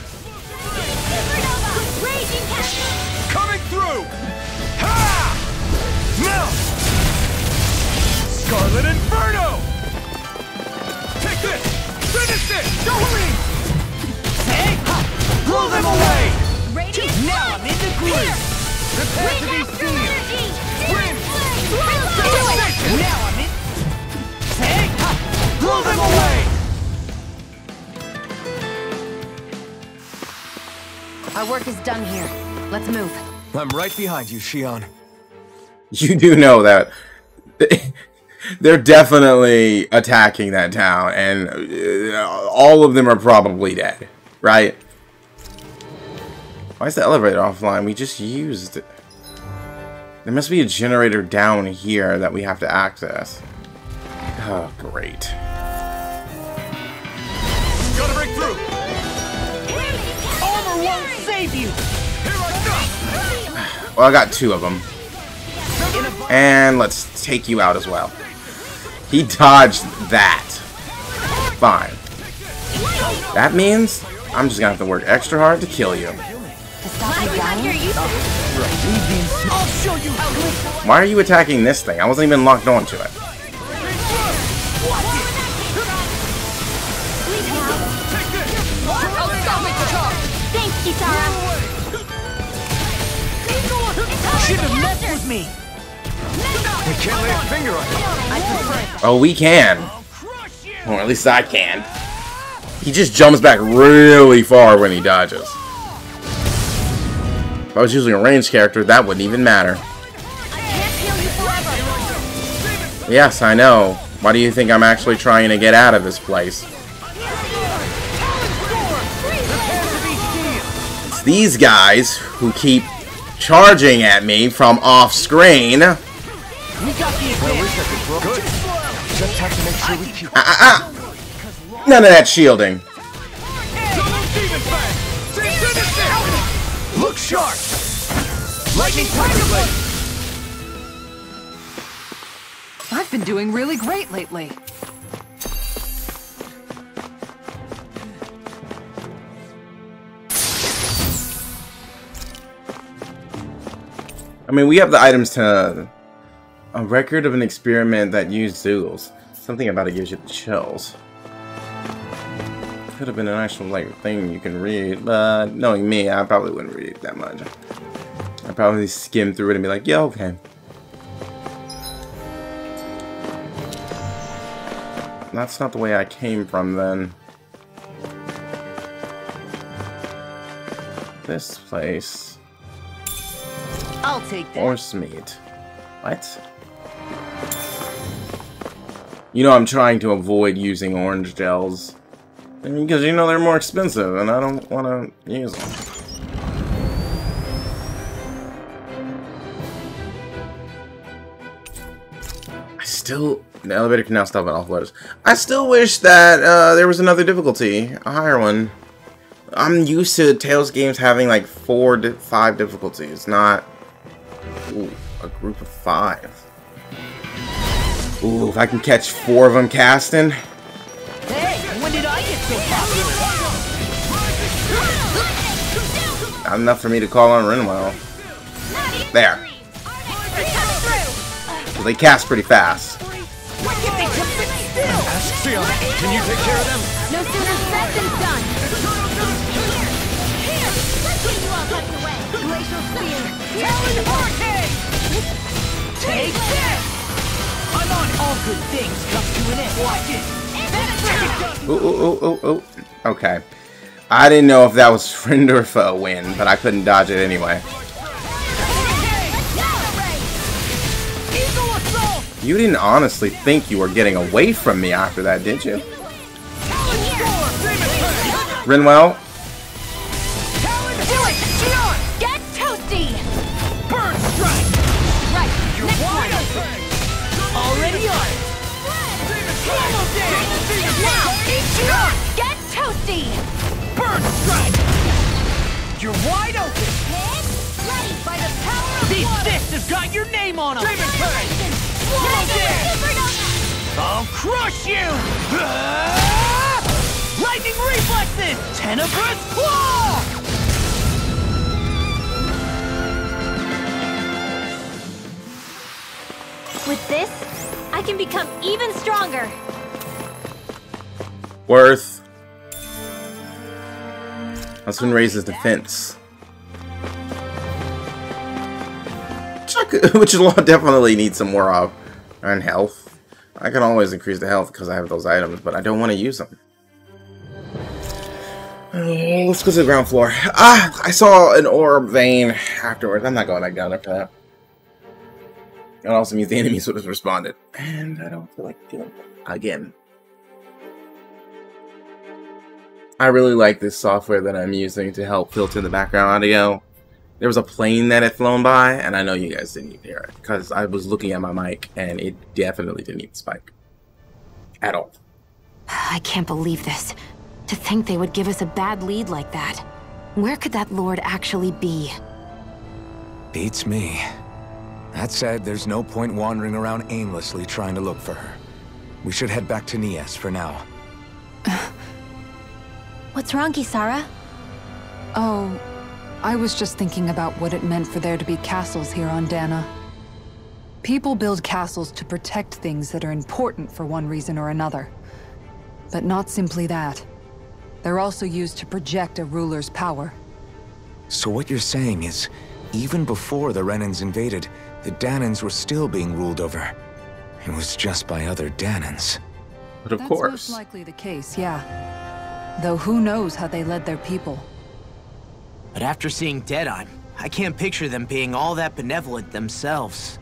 Speaker 4: Raging castle!
Speaker 2: Coming through! Ha! Now! Scarlet Inferno! Take this! Finish it! Jolie! Hey! Blow them away!
Speaker 4: Radiant
Speaker 5: Now I'm in the groove!
Speaker 2: Prepare to be
Speaker 4: Astral
Speaker 2: seen!
Speaker 4: energy!
Speaker 2: Win!
Speaker 4: Reload!
Speaker 5: Now I'm in... Hey!
Speaker 2: Blow them away!
Speaker 3: Our work is done here. Let's move.
Speaker 2: I'm right behind you, Shion.
Speaker 1: You do know that they're definitely attacking that town, and all of them are probably dead, right? Why is the elevator offline? We just used it. There must be a generator down here that we have to access. Oh, great.
Speaker 5: Save you!
Speaker 1: Well, I got 2 of them. And let's take you out as well. He dodged that. Fine. That means I'm just gonna have to work extra hard to kill you. Why are you attacking this thing? I wasn't even locked onto it.
Speaker 4: Thanks, Kitara.
Speaker 5: Should have messed with me.
Speaker 2: We can't lay a finger on it.
Speaker 1: Oh, we can. Or at least I can. He just jumps back really far when he dodges. If I was using a ranged character, that wouldn't even matter. Yes, I know. Why do you think I'm actually trying to get out of this place? It's these guys who keep charging at me from off screen. None of that shielding.
Speaker 2: Look sharp. Lightning tiger blade.
Speaker 6: I've been doing really great lately.
Speaker 1: I mean, we have the items to... A record of an experiment that used zoogles. Something about it gives you the chills. Could have been an actual, like, thing you can read, but knowing me, I probably wouldn't read it that much. I'd probably skim through it and be like, yeah, okay. That's not the way I came from, then. This place...
Speaker 5: I'll take that.
Speaker 1: Horse meat. What? You know I'm trying to avoid using orange gels. Because you know they're more expensive and I don't want to use them. The elevator can now stop at all floors. I still wish that there was another difficulty. A higher one. I'm used to Tales games having like 4 to 5 difficulties, not... Ooh, a group of 5. Ooh, if I can catch 4 of them casting.
Speaker 5: Hey, when did I get so popular?
Speaker 1: Not enough for me to call on Rinwell. There. So they cast pretty fast.
Speaker 2: Ask Sion, can you take care of them?
Speaker 4: No sooner said than done. Here, let's get you all tucked away. Glacial spear.
Speaker 5: Talon Arcade! Take this! I'm on all good things come to an end. Watch it.
Speaker 1: Ooh, ooh, ooh, ooh, ooh. Okay. I didn't know if that was friend or foe win, but I couldn't dodge it anyway. You didn't honestly think you were getting away from me after that, did you? Rinwell?
Speaker 4: Get toasty!
Speaker 5: Burn strike!
Speaker 4: Right,
Speaker 5: You're
Speaker 4: next
Speaker 5: wide
Speaker 4: one.
Speaker 5: open! Already on it! Slow down!
Speaker 4: Now, get toasty!
Speaker 5: Burn strike! You're wide open!
Speaker 4: Ready by the power of
Speaker 5: These
Speaker 4: water!
Speaker 5: fists have got your name on them!
Speaker 4: Demon Pain!
Speaker 5: I'll crush you! Lightning reflexes! Tenebrous claw!
Speaker 4: With this, I can become even stronger.
Speaker 1: Worth. That's when raises defense. Which will definitely need some more of. And health. I can always increase the health because I have those items, but I don't want to use them. Let's go to the ground floor. Ah! I saw an orb vein afterwards. I'm not going back down after that. It also means the enemies would have responded. And I don't feel like doing it again. I really like this software that I'm using to help filter the background audio. There was a plane that had flown by, and I know you guys didn't even hear it, because I was looking at my mic, and it definitely didn't even spike. At all.
Speaker 3: I can't believe this. To think they would give us a bad lead like that. Where could that lord actually be?
Speaker 2: Beats me. That said, there's no point wandering around aimlessly trying to look for her. We should head back to Nias for now.
Speaker 4: What's wrong, Kisara?
Speaker 6: Oh, I was just thinking about what it meant for there to be castles here on Dana. People build castles to protect things that are important for one reason or another. But not simply that. They're also used to project a ruler's power.
Speaker 2: So what you're saying is, even before the Renans invaded, the Danans were still being ruled over. It was just by other Danans.
Speaker 1: But of
Speaker 6: That's
Speaker 1: course.
Speaker 6: most likely the case, yeah. Though who knows how they led their people.
Speaker 5: But after seeing Deadeye, I can't picture them being all that benevolent themselves.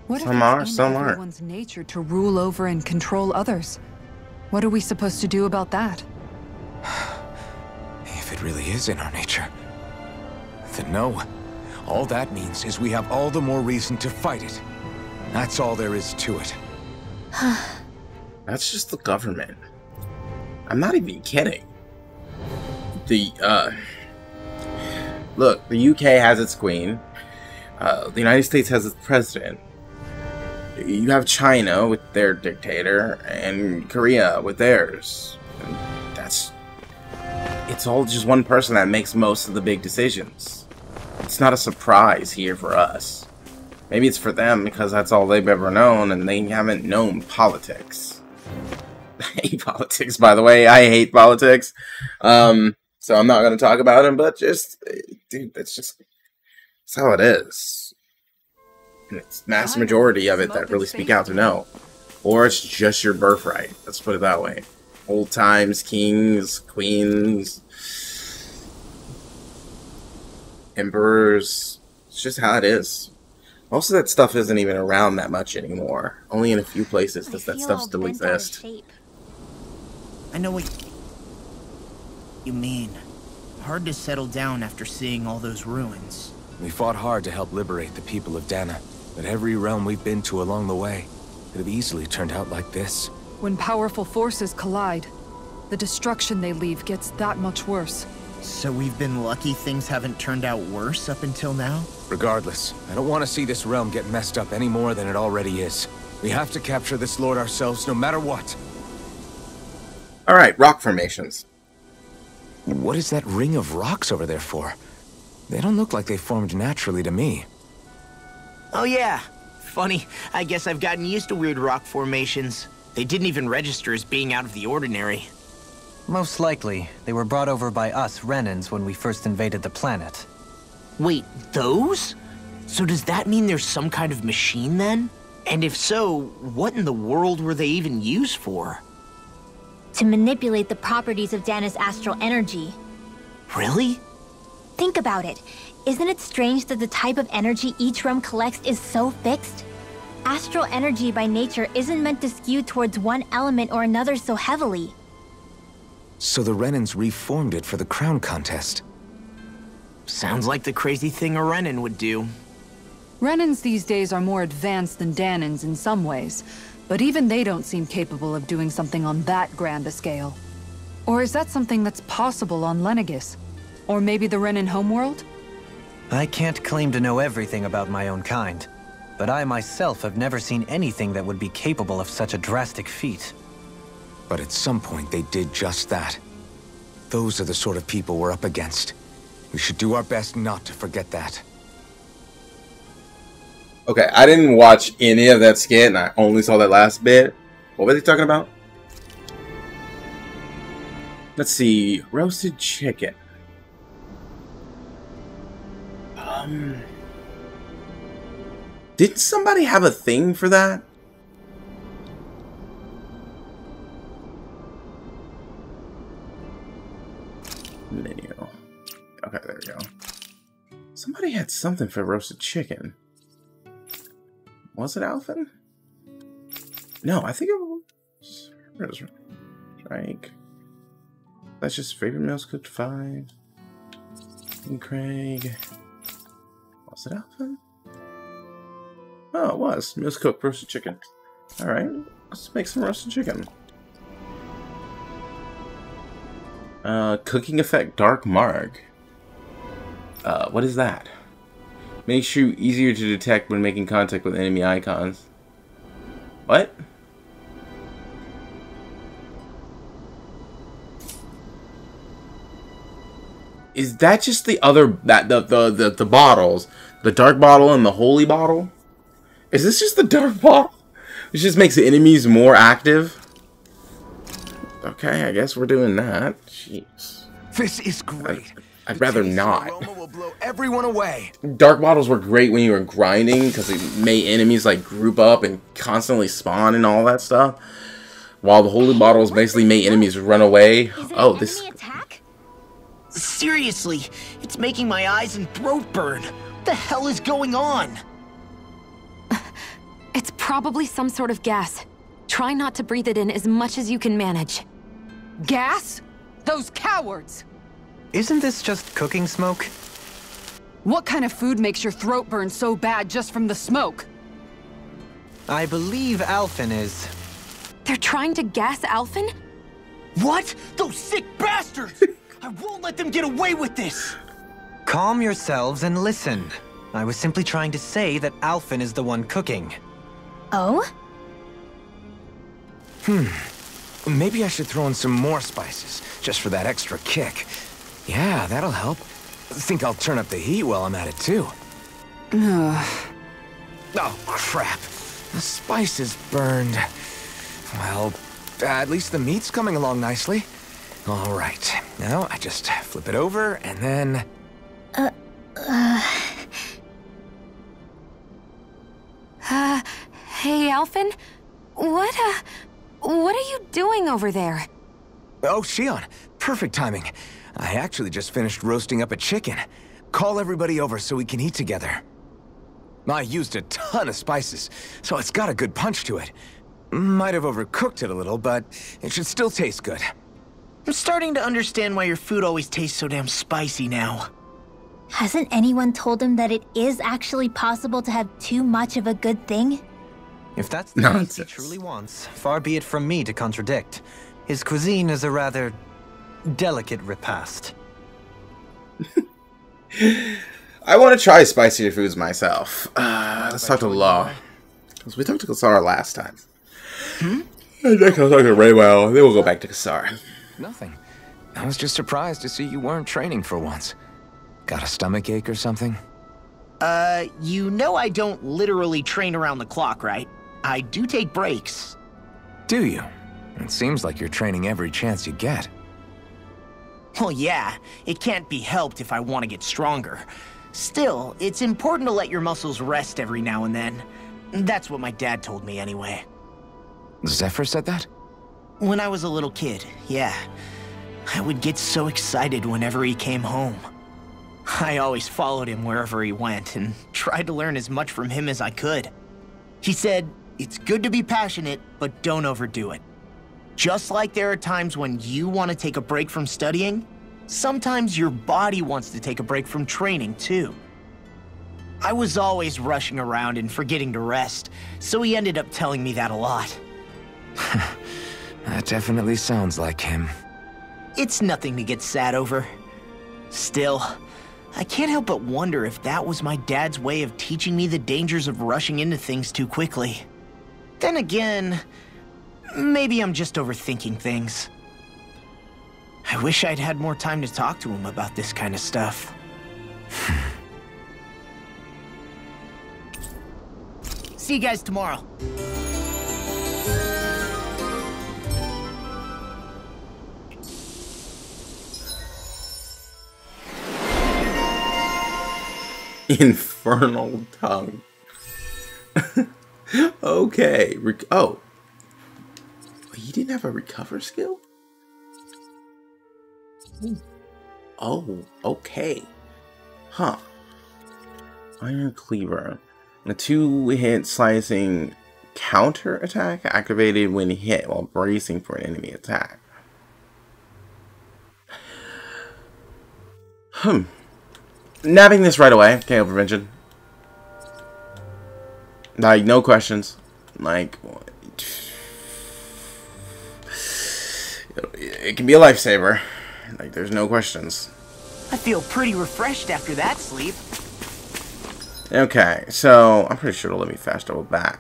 Speaker 6: What
Speaker 1: Some
Speaker 6: if
Speaker 1: are,
Speaker 6: it's in
Speaker 1: some aren't.
Speaker 6: everyone's nature to rule over and control others? What are we supposed to do about that?
Speaker 2: If it really is in our nature, then no. All that means is we have all the more reason to fight it. That's all there is to it.
Speaker 1: That's just the government. I'm not even kidding. Look, the UK has its queen. The United States has its president. You have China with their dictator, and Korea with theirs. And it's all just one person that makes most of the big decisions. It's not a surprise here for us. Maybe it's for them because that's all they've ever known, and they haven't known politics. I hate politics, by the way. I hate politics. So I'm not going to talk about it, but just, dude, that's how it is. And it's mass majority of it that really speak out to know. Or it's just your birthright. Let's put it that way. Old times, kings, queens, emperors. It's just how it is. Most of that stuff isn't even around that much anymore. Only in a few places does that stuff still exist.
Speaker 5: I know what you mean. Hard to settle down after seeing all those ruins.
Speaker 2: We fought hard to help liberate the people of Dana, but every realm we've been to along the way could have easily turned out like this.
Speaker 6: When powerful forces collide, the destruction they leave gets that much worse.
Speaker 8: So we've been lucky things haven't turned out worse up until now?
Speaker 2: Regardless, I don't want to see this realm get messed up any more than it already is. We have to capture this lord ourselves no matter what.
Speaker 1: Alright, rock formations.
Speaker 2: What is that ring of rocks over there for? They don't look like they formed naturally to me.
Speaker 5: Oh yeah. Funny, I guess I've gotten used to weird rock formations. They didn't even register as being out of the ordinary.
Speaker 7: Most likely, they were brought over by us Renans when we first invaded the planet.
Speaker 5: Wait, those? So does that mean there's some kind of machine then? And if so, what in the world were they even used for?
Speaker 4: To manipulate the properties of Dana's astral energy.
Speaker 5: Really?
Speaker 4: Think about it. Isn't it strange that the type of energy each realm collects is so fixed? Astral energy by nature isn't meant to skew towards one element or another so heavily.
Speaker 2: So the Renans reformed it for the crown contest.
Speaker 5: Sounds like the crazy thing a Renan would do.
Speaker 6: Renans these days are more advanced than Danans in some ways, but even they don't seem capable of doing something on that grand a scale. Or is that something that's possible on Lenegis? Or maybe the Renan homeworld?
Speaker 7: I can't claim to know everything about my own kind, but I myself have never seen anything that would be capable of such a drastic feat.
Speaker 2: But at some point they did just that. Those are the sort of people we're up against. We should do our best not to forget that.
Speaker 1: Okay, I didn't watch any of that skit, and I only saw that last bit. What were they talking about? Let's see. Roasted chicken. Didn't somebody have a thing for that? Menu. Okay, there we go. Somebody had something for roasted chicken. Was it Alphen? No, I think it was... Where is it? Strike. That's just favorite meals cooked 5. And Craig. Was it Alphen? Oh, it was. Meals cooked roasted chicken. Alright, let's make some roasted chicken. Cooking effect dark marg. What is that? Makes you easier to detect when making contact with enemy icons. What? Is that just the other the bottles? The dark bottle and the holy bottle? Is this just the dark bottle? Which just makes the enemies more active? Okay, I guess we're doing that. Jeez.
Speaker 2: This is great.
Speaker 1: I'd rather not.
Speaker 2: Aroma will blow everyone away.
Speaker 1: Dark bottles were great when you were grinding because it made enemies like group up and constantly spawn and all that stuff. While the holy bottles basically made enemies run away. Oh, this.
Speaker 4: Attack?
Speaker 5: Seriously, it's making my eyes and throat burn. What the hell is going on?
Speaker 3: It's probably some sort of gas. Try not to breathe it in as much as you can manage.
Speaker 6: Gas? Those cowards!
Speaker 7: Isn't this just cooking smoke?
Speaker 6: What kind of food makes your throat burn so bad just from the smoke?
Speaker 7: I believe Alphen is.
Speaker 3: They're trying to gas Alphen?
Speaker 5: What? Those sick bastards! I won't let them get away with this!
Speaker 7: Calm yourselves and listen. I was simply trying to say that Alphen is the one cooking.
Speaker 4: Oh?
Speaker 2: Maybe I should throw in some more spices, just for that extra kick. Yeah, that'll help. Think I'll turn up the heat while I'm at it, too. Oh, crap. The spice is burned. Well, at least the meat's coming along nicely. All right. Now, I just flip it over, and then...
Speaker 3: Hey, Alphen? What are you doing over there?
Speaker 2: Oh, Shion. Perfect timing. I actually just finished roasting up a chicken. Call everybody over so we can eat together. I used a ton of spices, so it's got a good punch to it. Might have overcooked it a little, but it should still taste good.
Speaker 5: I'm starting to understand why your food always tastes so damn spicy now.
Speaker 4: Hasn't anyone told him that it is actually possible to have too much of a good thing?
Speaker 7: If that's the taste he
Speaker 1: Nonsense.
Speaker 7: truly wants, far be it from me to contradict. His cuisine is a rather delicate repast.
Speaker 1: I want to try spicier foods myself. Let's talk to Law. Because we talked to Kasara last time. I think I'll talk to Raywell, then we'll go back to Kasara.
Speaker 2: Nothing. I was just surprised to see you weren't training for once. Got a stomach ache or something?
Speaker 5: You know I don't literally train around the clock, right? I do take breaks.
Speaker 2: Do you? It seems like you're training every chance you get.
Speaker 5: Well, yeah, it can't be helped if I want to get stronger. Still, it's important to let your muscles rest every now and then. That's what my dad told me anyway.
Speaker 2: Zephyr said that?
Speaker 5: When I was a little kid, yeah. I would get so excited whenever he came home. I always followed him wherever he went and tried to learn as much from him as I could. He said, it's good to be passionate, but don't overdo it. Just like there are times when you want to take a break from studying, sometimes your body wants to take a break from training too. I was always rushing around and forgetting to rest, so he ended up telling me that a lot.
Speaker 2: That definitely sounds like him.
Speaker 5: It's nothing to get sad over. Still, I can't help but wonder if that was my dad's way of teaching me the dangers of rushing into things too quickly. Then again, maybe I'm just overthinking things. I wish I'd had more time to talk to him about this kind of stuff. See you guys tomorrow.
Speaker 1: Infernal tongue. Okay. Oh. He didn't have a recover skill? Oh, okay. Huh. Iron Cleaver. A 2-hit slicing counter attack activated when hit while bracing for an enemy attack. Nabbing this right away. KO prevention. Like, no questions. Like, it can be a lifesaver. Like, there's no questions.
Speaker 5: I feel pretty refreshed after that sleep.
Speaker 1: Okay, so I'm pretty sure it'll let me fast travel back.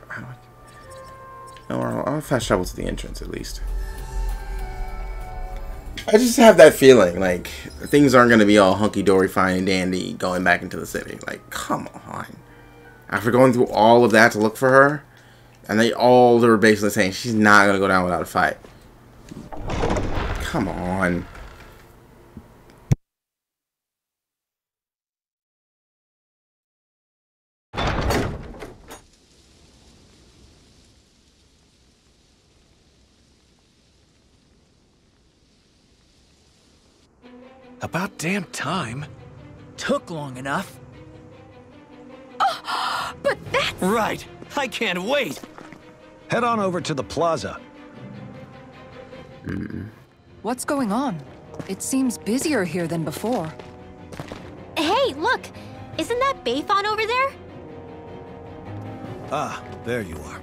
Speaker 1: Or I'll fast travel to the entrance at least. I just have that feeling like things aren't going to be all hunky-dory, fine and dandy going back into the city. Like, come on. After going through all of that to look for her, and they were basically saying she's not going to go down without a fight. Come on.
Speaker 2: About damn time.
Speaker 8: Took long enough.
Speaker 3: But that's...
Speaker 2: Right. I can't wait. Head on over to the plaza.
Speaker 6: What's going on? It seems busier here than before.
Speaker 4: Hey, look! Isn't that Bayfon over there?
Speaker 9: Ah, there you are.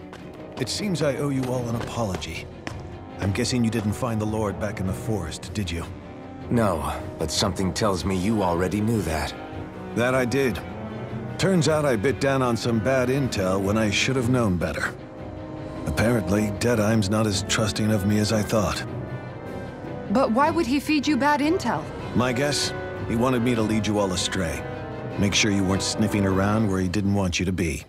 Speaker 9: It seems I owe you all an apology. I'm guessing you didn't find the Lord back in the forest, did you?
Speaker 2: No, but something tells me you already knew that.
Speaker 9: That I did. Turns out I bit down on some bad intel when I should have known better. Apparently, Deadeye's not as trusting of me as I thought.
Speaker 6: But why would he feed you bad intel?
Speaker 9: My guess? He wanted me to lead you all astray. Make sure you weren't sniffing around where he didn't want you to be.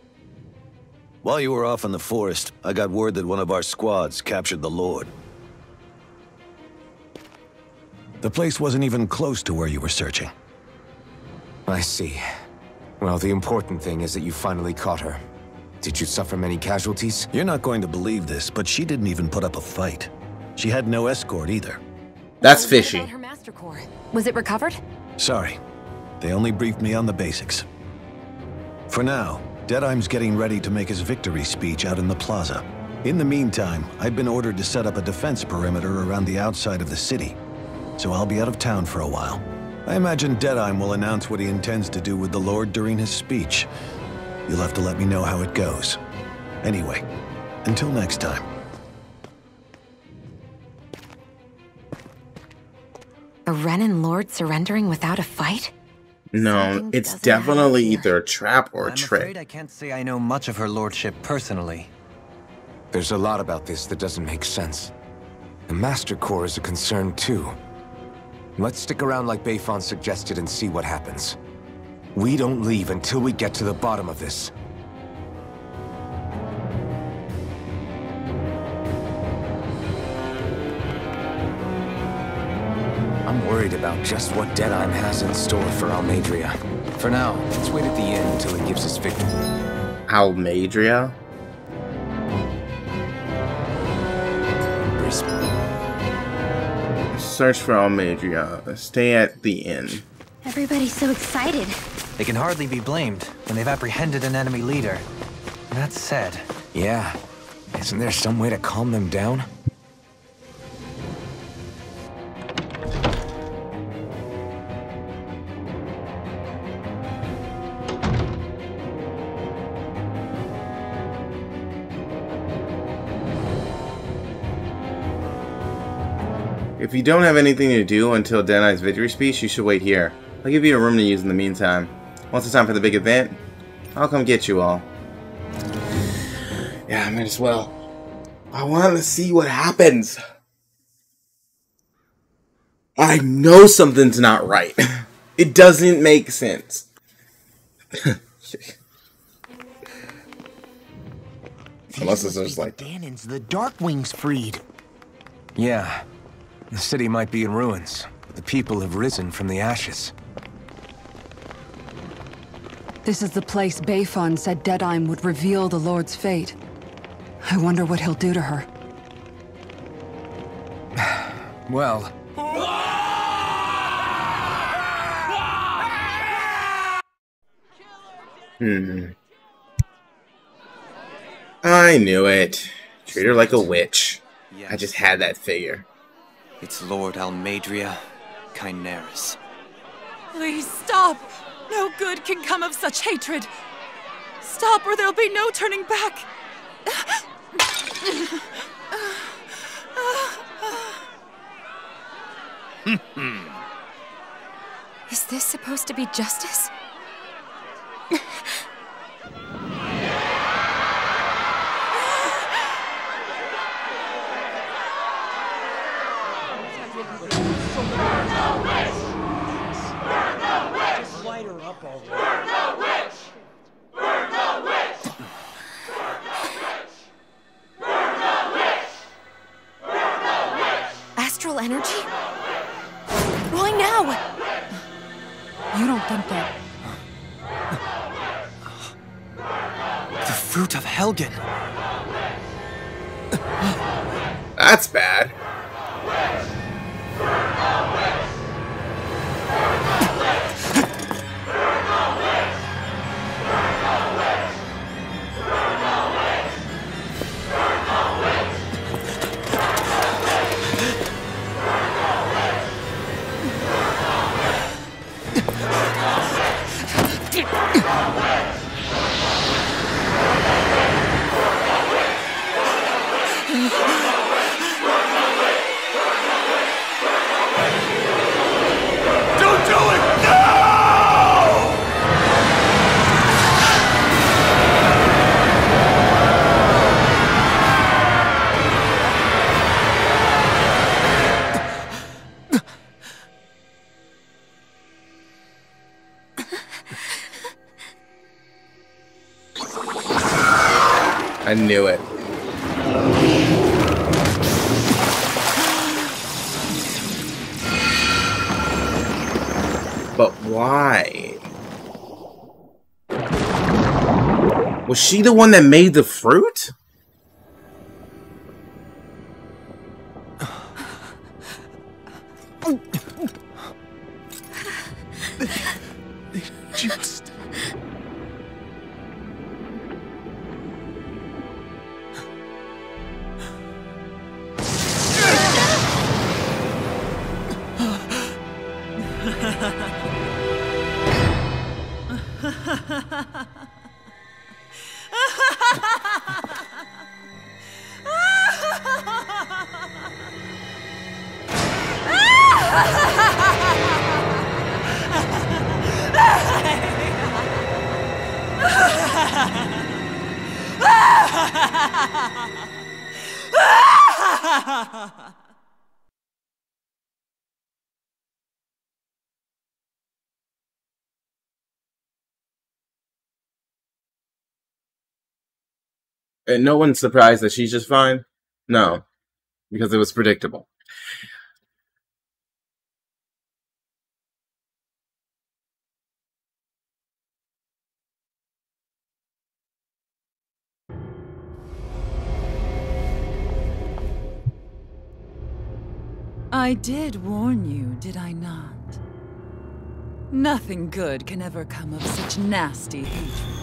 Speaker 9: While you were off in the forest, I got word that one of our squads captured the Lord. The place wasn't even close to where you were searching.
Speaker 2: I see. Well, the important thing is that you finally caught her. Did you suffer many casualties?
Speaker 9: You're not going to believe this, but she didn't even put up a fight. She had no escort either.
Speaker 1: That's fishy.
Speaker 3: What about her master core? Was it recovered?
Speaker 9: Sorry. They only briefed me on the basics. For now, Deadeye's getting ready to make his victory speech out in the plaza. In the meantime, I've been ordered to set up a defense perimeter around the outside of the city. So I'll be out of town for a while. I imagine Deadeye will announce what he intends to do with the Lord during his speech. You'll have to let me know how it goes. Anyway, until next time.
Speaker 3: A Renan Lord surrendering without a fight?
Speaker 1: No,
Speaker 3: Something
Speaker 1: it's
Speaker 3: doesn't add
Speaker 1: definitely
Speaker 3: up here.
Speaker 1: either a trap or a
Speaker 7: I'm
Speaker 1: trick.
Speaker 7: afraid I can't say I know much of her lordship personally.
Speaker 2: There's a lot about this that doesn't make sense. The Master Core is a concern too. Let's stick around like Bayfon suggested and see what happens. We don't leave until we get to the bottom of this. I'm worried about just what Deadeye has in store for Almadria. For now, let's wait at the inn until he gives us victory.
Speaker 1: Almadria? Search for Almadria. Stay at the inn.
Speaker 4: Everybody's so excited.
Speaker 7: They can hardly be blamed when they've apprehended an enemy leader. That said,
Speaker 2: Yeah. Isn't there some way to calm them down?
Speaker 1: If you don't have anything to do until Deadeye's victory speech, you should wait here. I'll give you a room to use in the meantime. Once it's time for the big event, I'll come get you all. Yeah, I might as well. I want to see what happens. I know something's not right. It doesn't make sense. Unless it's just like...
Speaker 5: Danon's the Darkwings freed.
Speaker 2: Yeah. The city might be in ruins, but the people have risen from the ashes.
Speaker 6: This is the place Bayfon said Deadeye would reveal the Lord's fate. I wonder what he'll do to her.
Speaker 2: Well...
Speaker 1: I knew it. Treat her like a witch.
Speaker 7: yes,
Speaker 1: I just had that figure.
Speaker 7: it's Lord Almadria Kynaris.
Speaker 10: Please stop! No good can come of such hatred. Stop or there'll be no turning back.
Speaker 3: Is this supposed to be justice? Astral energy? Why now?
Speaker 6: You don't think that...
Speaker 7: The fruit of Helgen.
Speaker 1: That's bad. I knew it. But why? Was she the one that made the fruit?
Speaker 2: Just...
Speaker 1: And no one's surprised that she's just fine? No, because it was predictable.
Speaker 10: I did warn you, did I not? Nothing good can ever come of such nasty hatred.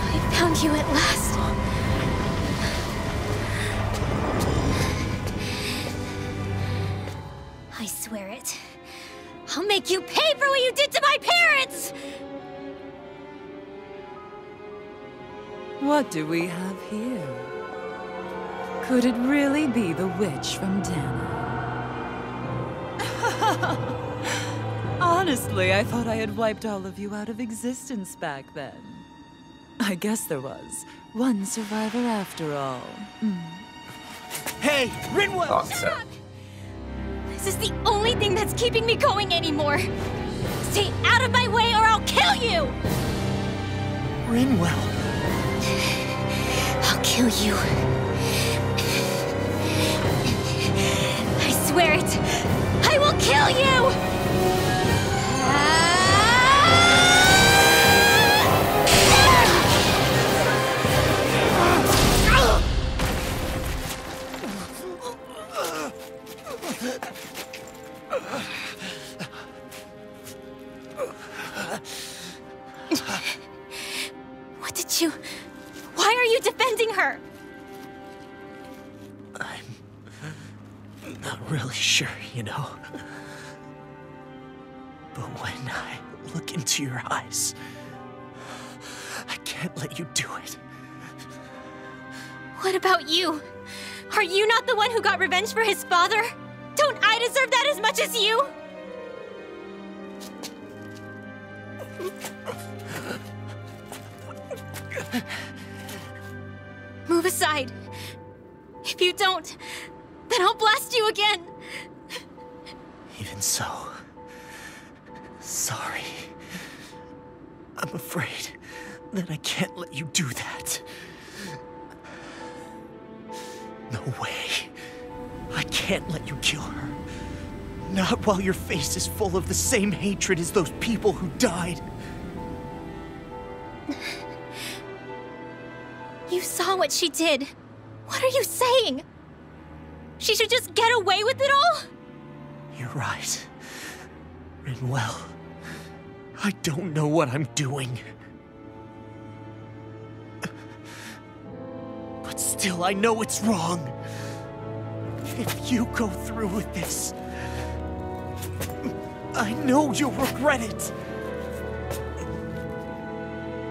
Speaker 3: I found you at last.
Speaker 4: I swear it. I'll make you pay for what you did to my parents!
Speaker 10: What do we have here? Could it really be the witch from Dana? Honestly, I thought I had wiped all of you out of existence back then. I guess there was one survivor after all.
Speaker 5: Hey, Rinwell!
Speaker 1: Thought so.
Speaker 4: This is the only thing that's keeping me going anymore. Stay out of my way or I'll kill you!
Speaker 5: Rinwell.
Speaker 4: I'll kill you. I swear it. I will kill you! What did you... Why are you defending
Speaker 5: not really sure, you know. But when I look into your eyes, I can't let you do it.
Speaker 4: What about you? Are you not the one who got revenge for his father? Don't I deserve that as much as you? Move aside. If you don't, then I'll blast you again.
Speaker 5: Even so, sorry. I'm afraid that I can't let you do that. No way. I can't let you kill her. Not while your face is full of the same hatred as those people who died.
Speaker 4: You saw what she did. What are you saying? She should just get away with it all?
Speaker 5: You're right. Rinwell, I don't know what I'm doing. But still, I know it's wrong. If you go through with this, I know you'll regret it.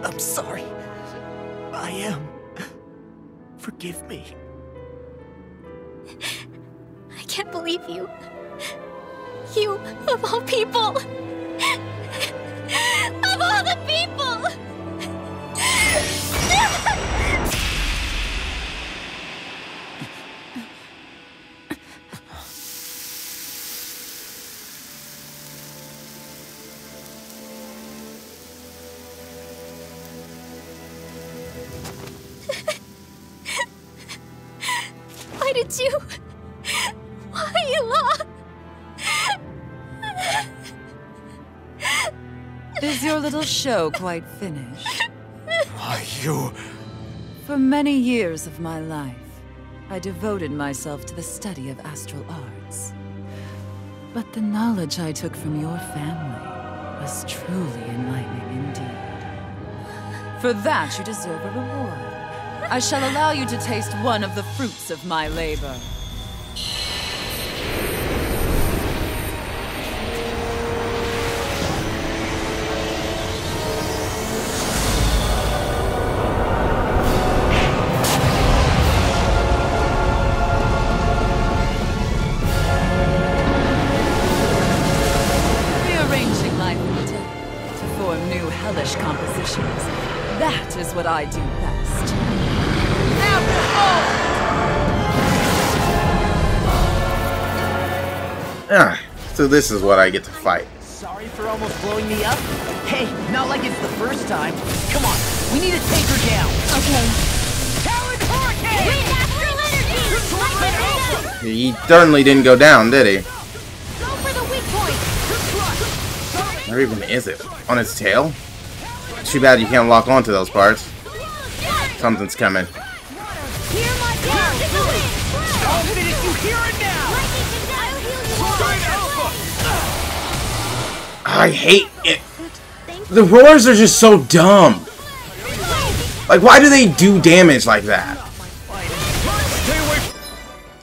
Speaker 5: I'm sorry. I am. Forgive me.
Speaker 4: I can't believe you. You, of all people. Of all the people! Why did you? Why, Ela?
Speaker 10: Is your little show quite finished?
Speaker 2: Why, you...
Speaker 10: For many years of my life, I devoted myself to the study of astral arts. But the knowledge I took from your family was truly enlightening indeed. For that, you deserve a reward. I shall allow you to taste one of the fruits of my labor. Rearranging life and death to form new hellish compositions. That is what I do best.
Speaker 1: So this is what I get to fight.
Speaker 5: Sorry for almost blowing me up. Hey, not like it's the first time. Come on, we need to take her down.
Speaker 4: Okay.
Speaker 5: Talon Hurricane!
Speaker 4: Bring natural energy!
Speaker 1: He certainly didn't go down, did he?
Speaker 4: Go for the weak point!
Speaker 1: Where even is it? On its tail? Too bad you can't lock onto those parts. Something's coming.
Speaker 4: Hear my power!
Speaker 5: I'll hit it if you hear it now!
Speaker 1: I hate it. The roars are just so dumb. Like, why do they do damage like that?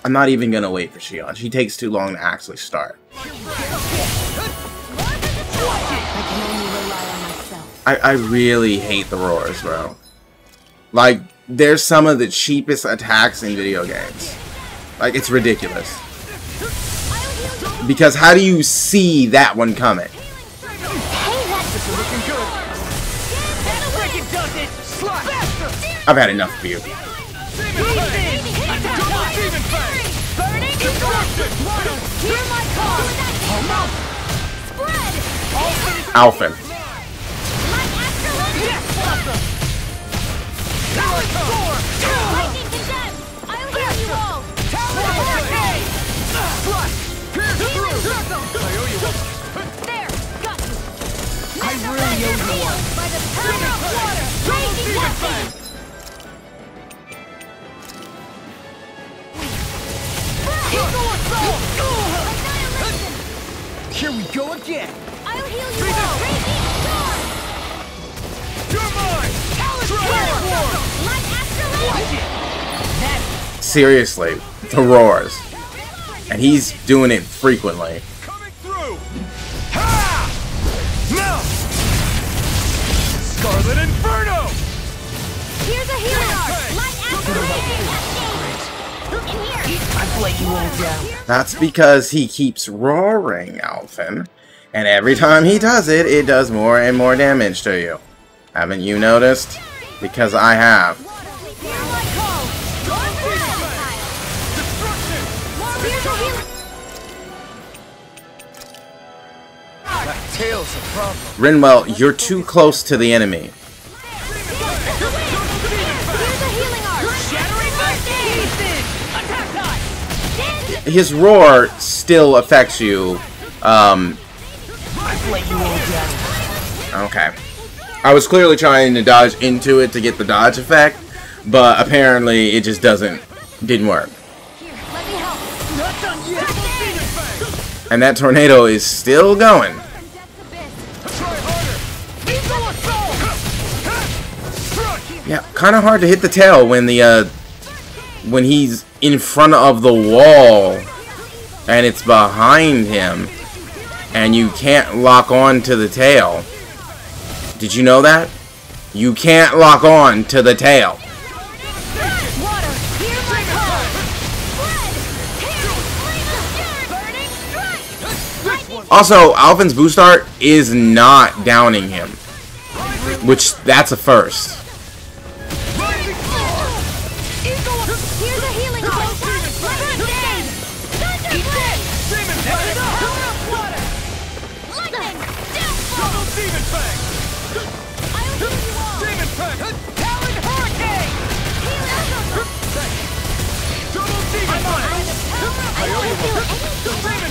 Speaker 1: I'm not even gonna wait for Shion. She takes too long to actually start. I really hate the roars, bro. Like, they're some of the cheapest attacks in video games. Like, it's ridiculous. Because how do you see that one coming? I've had enough of you. Alphen.
Speaker 5: I really owe you one.
Speaker 4: By the power of water! Raging weapon!
Speaker 5: Here we go again.
Speaker 4: I'll heal you all! Raging storm!
Speaker 5: You're mine.
Speaker 4: Like astral energy!
Speaker 1: Seriously, the roars. And he's doing it frequently.
Speaker 2: Coming through. Ha! No! Scarlet Inferno!
Speaker 4: Here's a healing arc! Light activation! In here!
Speaker 5: I've let you all down.
Speaker 1: That's because he keeps roaring, Alphen. And every time he does it, it does more and more damage to you. Haven't you noticed? Because I have.
Speaker 2: That tail's a problem.
Speaker 1: Rinwell, you're too close to the enemy. His roar still affects you. Okay. I was clearly trying to dodge into it to get the dodge effect, but apparently it just didn't work. And that tornado is still going. Yeah, kind of hard to hit the tail when when he's in front of the wall and it's behind him and you can't lock on to the tail. Did you know that? You can't lock on to the tail. Also, Alphen's boost art is not downing him, which that's a first.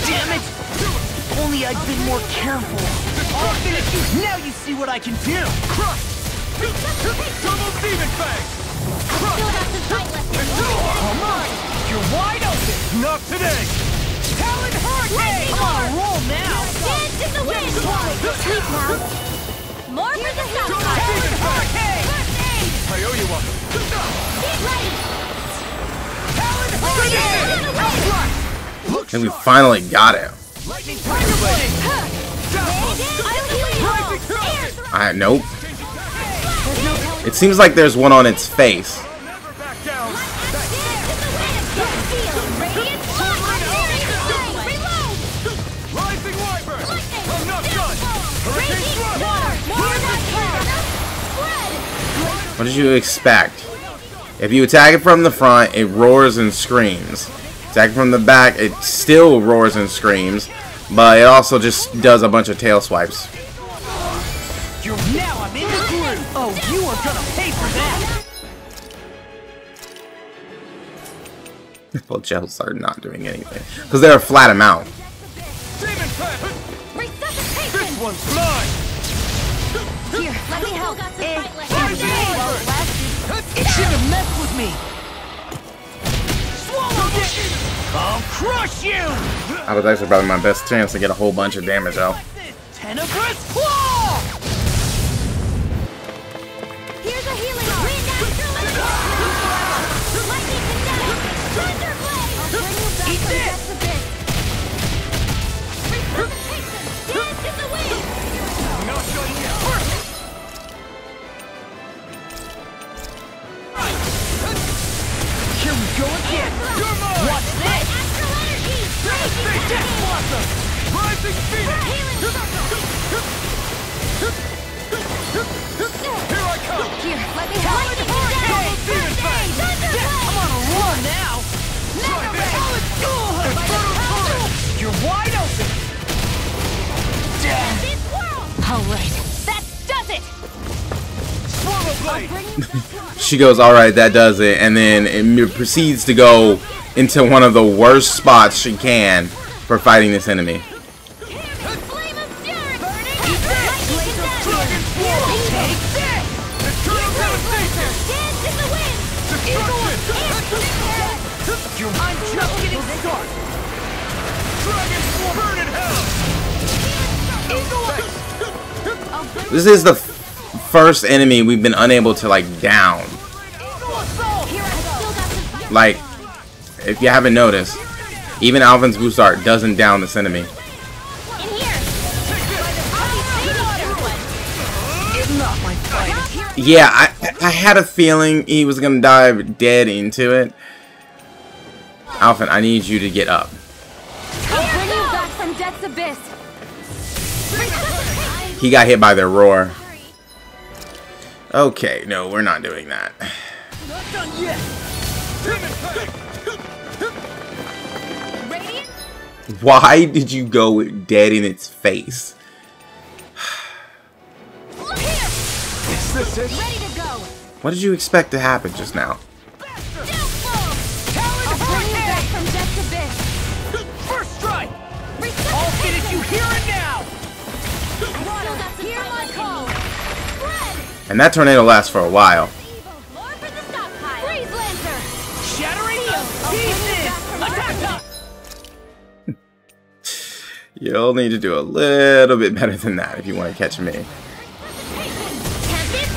Speaker 5: Damn it! Only I'd been more careful. Now you see what I can do.
Speaker 2: Crush! Double Demon Fang! Come on! You're wide open! Not today! Talon Hurricane!
Speaker 5: I'm on a roll now!
Speaker 4: Dance in the wind! Sleep now. More for the south side!
Speaker 2: Talon Hurricane!
Speaker 4: First aid!
Speaker 2: I owe you one.
Speaker 4: Get ready!
Speaker 2: Talon Hurricane!
Speaker 1: I think we finally got it.
Speaker 2: Lightning Tiger Blade!
Speaker 1: Nope. It seems like there's one on its face.
Speaker 2: Never back down! Rising Wyvern! I'm not done! Hurricane Thrust!
Speaker 1: What did you expect? If you attack it from the front, it roars and screams. Attack it from the back, it still roars and screams, but it also just does a bunch of tail swipes.
Speaker 5: Now I'm in the groove! Oh, you are gonna pay for that!
Speaker 1: Well, gels are not doing anything because they're a flat amount.
Speaker 2: Demon Fang! This one's mine!
Speaker 4: Here, let me help.
Speaker 5: It shouldn't have messed with me! Swallow it! I'll crush you!
Speaker 1: That was actually probably my best chance to get a whole bunch of damage out.
Speaker 5: Tenebrous Claw!
Speaker 4: Here's a healing arc. Lightning Kinetic. Thunder Blade. I'll bring you back
Speaker 5: Eat
Speaker 4: from
Speaker 5: this.
Speaker 4: death's abyss. Resuscitation. Dance in the wind.
Speaker 2: Not done yet!
Speaker 5: Here we go again!
Speaker 2: You're mine!
Speaker 5: Watch this!
Speaker 4: Astral energy. Raging
Speaker 2: Death
Speaker 4: Hurricane.
Speaker 2: Blossom! Rising Phoenix!
Speaker 4: Healing
Speaker 2: Here I come!
Speaker 4: Here, let me help. Lightning Kinetic.
Speaker 2: Demon Fang!
Speaker 5: I'm on a roll now! You're wide open!
Speaker 4: All right, that does it.
Speaker 2: Swallow Blade!
Speaker 1: She goes, alright, that does it, and then it proceeds to go into one of the worst spots she can for fighting this enemy.
Speaker 4: Flame of Fury. Dance in the wind.
Speaker 5: I'm just getting started!
Speaker 2: Dragon Burn in hell!
Speaker 1: This is the first enemy we've been unable to, like, down. Like, if you haven't noticed. Even Alvin's boost art doesn't down this enemy.
Speaker 4: In here.
Speaker 1: Yeah, I had a feeling he was gonna dive dead into it. Alvin, I need you to get up.
Speaker 3: I'll bring you back from death's abyss.
Speaker 1: He got hit by their roar. Okay, no, we're not doing that.
Speaker 5: Not done yet.
Speaker 1: Why did you go dead in its face?
Speaker 4: Look here.
Speaker 2: Is this it?
Speaker 4: Ready to go.
Speaker 1: What did you expect to happen just now?
Speaker 4: I'll bring you back from death's abyss.
Speaker 5: First strike. I'll finish you here and now.
Speaker 4: Hear my call. Spread.
Speaker 1: And that tornado lasts for a while.
Speaker 4: More for the stockpile. Freeze Lancer.
Speaker 5: Shattering pieces. Attack up.
Speaker 1: You'll need to do a little bit better than that if you want to catch me.
Speaker 4: Tempest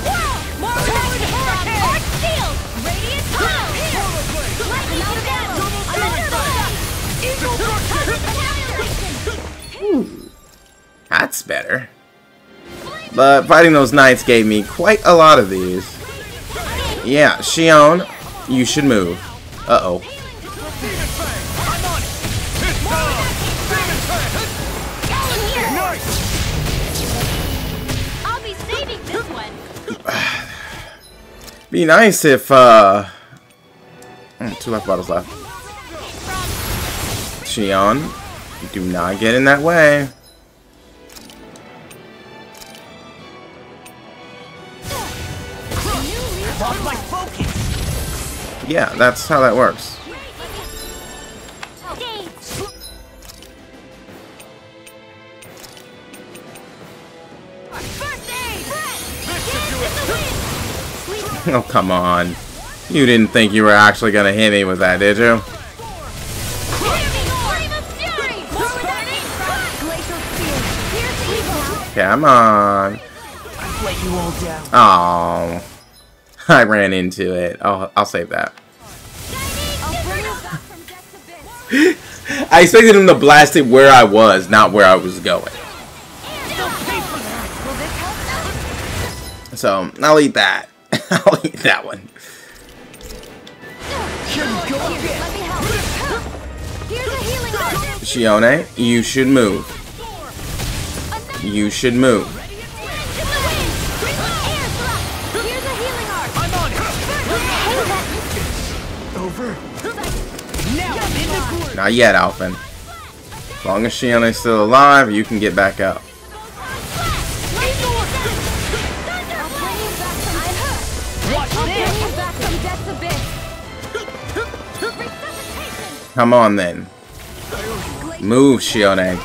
Speaker 4: Whirl. More power to Hurricane. Steel. Radiant Tunnel. Lightning down. Another
Speaker 1: That's better. But fighting those knights gave me quite a lot of these. Yeah, Shion, you should move. Uh-oh.
Speaker 4: I'll be saving this one.
Speaker 1: Be nice if, 2 life bottles left. Shion, do not get in that way.
Speaker 5: Lost my focus.
Speaker 1: Yeah, that's how that works. Oh, come on. You didn't think you were actually gonna hit me with that, did you? Come on.
Speaker 5: I've let you all down.
Speaker 1: Oh, I ran into it. I'll save that. I expected him to blast it where I was, not where I was going. So I'll eat that. I'll eat that one. Shione, you should move. You should move. Not yet, Alphen. As long as Shione's still alive, you can get back up. Come on then. Move, Shione.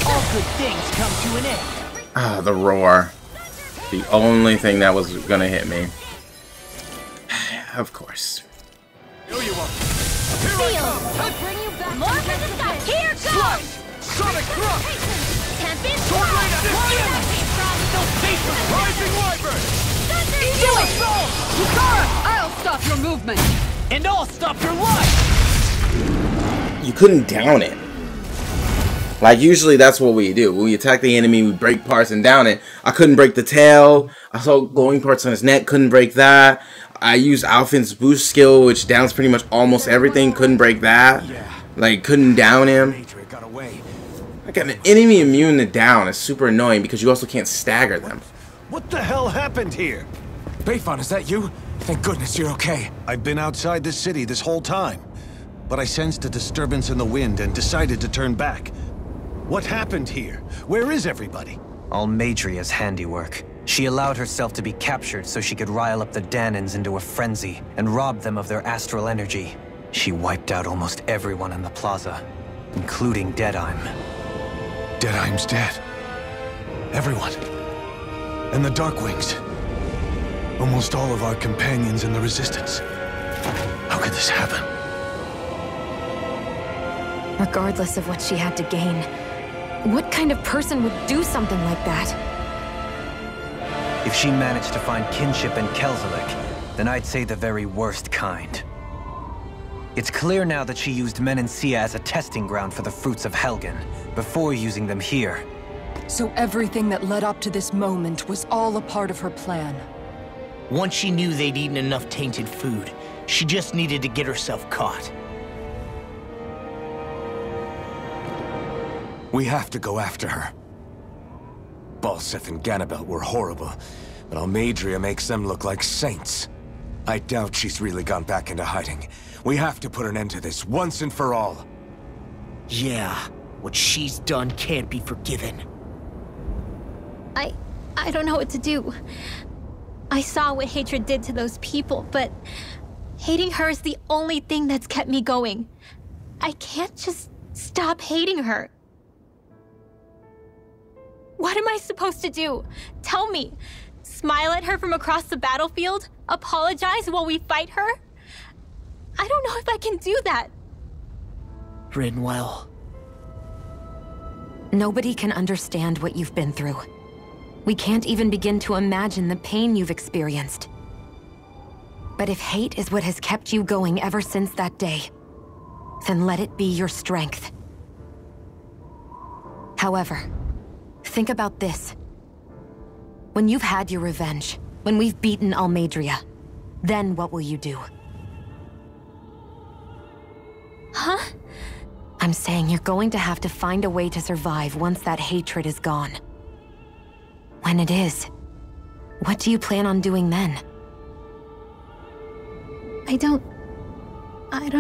Speaker 5: All good things come to an end.
Speaker 1: Ah, the roar. The only thing that was gonna hit me. Of course.
Speaker 4: Here goes!
Speaker 2: Sonic Thrust!
Speaker 4: Tempest
Speaker 2: Rising Wyvern!
Speaker 6: I'll stop your movement!
Speaker 5: And I'll stop your life!
Speaker 1: You couldn't down it. Like, usually that's what we do. When we attack the enemy, we break parts and down it. I couldn't break the tail. I saw glowing parts on his neck. Couldn't break that. I used Alphen's boost skill, which downs pretty much almost everything. Couldn't break that. Like, couldn't down him. Like, an enemy immune to down is super annoying because you also can't stagger them.
Speaker 9: What the hell happened here?
Speaker 2: Bayfon, is that you? Thank goodness you're okay.
Speaker 9: I've been outside the city this whole time, but I sensed a disturbance in the wind and decided to turn back. What happened here? Where is everybody?
Speaker 7: All Matria's handiwork. She allowed herself to be captured so she could rile up the Danans into a frenzy and rob them of their astral energy. She wiped out almost everyone in the plaza, including Deadheim.
Speaker 2: Deadheim's dead. Everyone. And the Darkwings. Almost all of our companions in the Resistance. How could this happen?
Speaker 3: Regardless of what she had to gain, what kind of person would do something like that?
Speaker 7: If she managed to find kinship in Kelzelik, then I'd say the very worst kind. It's clear now that she used Menancia as a testing ground for the fruits of Helgen, before using them here.
Speaker 6: So everything that led up to this moment was all a part of her plan.
Speaker 5: Once she knew they'd eaten enough tainted food, she just needed to get herself caught.
Speaker 2: We have to go after her. Balseth and Ganabelt were horrible, but Almadria makes them look like saints. I doubt she's really gone back into hiding. We have to put an end to this once and for all.
Speaker 5: Yeah, what she's done can't be forgiven.
Speaker 4: I don't know what to do. I saw what hatred did to those people, but hating her is the only thing that's kept me going. I can't just stop hating her. What am I supposed to do? Tell me. Smile at her from across the battlefield? Apologize while we fight her? I don't know if I can do that.
Speaker 5: Rinwell.
Speaker 3: Nobody can understand what you've been through. We can't even begin to imagine the pain you've experienced. But if hate is what has kept you going ever since that day, then let it be your strength. However, think about this. When you've had your revenge, when we've beaten Almadria, then what will you do?
Speaker 4: Huh?
Speaker 3: I'm saying you're going to have to find a way to survive once that hatred is gone. When it is, what do you plan on doing then?
Speaker 4: I don't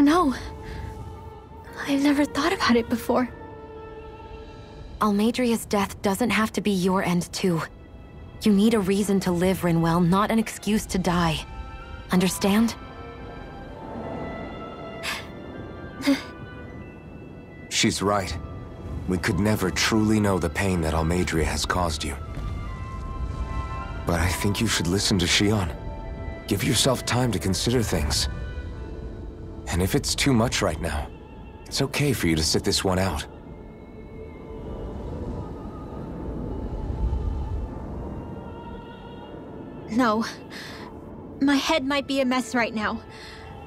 Speaker 4: know. I've never thought about it before.
Speaker 3: Almadria's death doesn't have to be your end too. You need a reason to live, Rinwell, not an excuse to die. Understand?
Speaker 2: She's right. We could never truly know the pain that Almadria has caused you. But I think you should listen to Shion. Give yourself time to consider things. And if it's too much right now, it's okay for you to sit this one out.
Speaker 4: No. My head might be a mess right now,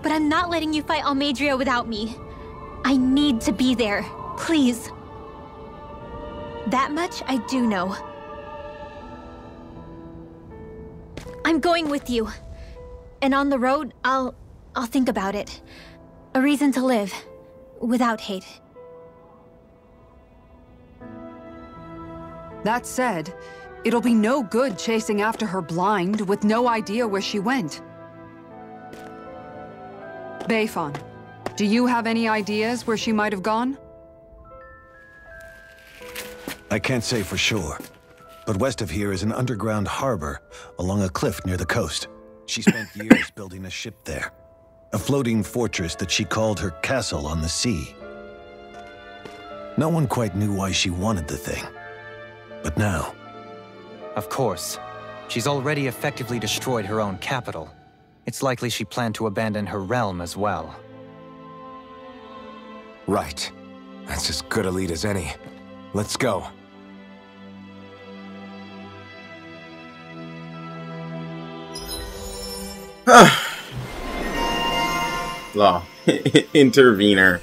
Speaker 4: but I'm not letting you fight Almadria without me. I need to be there, please. That much I do know. I'm going with you. And on the road, I'll think about it. A reason to live, without hate.
Speaker 6: That said, it'll be no good chasing after her blind with no idea where she went. Beifan, do you have any ideas where she might have gone?
Speaker 9: I can't say for sure, but west of here is an underground harbor along a cliff near the coast. She spent years building a ship there, a floating fortress that she called her castle on the sea. No one quite knew why she wanted the thing, but now...
Speaker 7: Of course. She's already effectively destroyed her own capital. It's likely she planned to abandon her realm as well.
Speaker 2: Right. That's as good a lead as any. Let's go.
Speaker 1: Law. Intervener.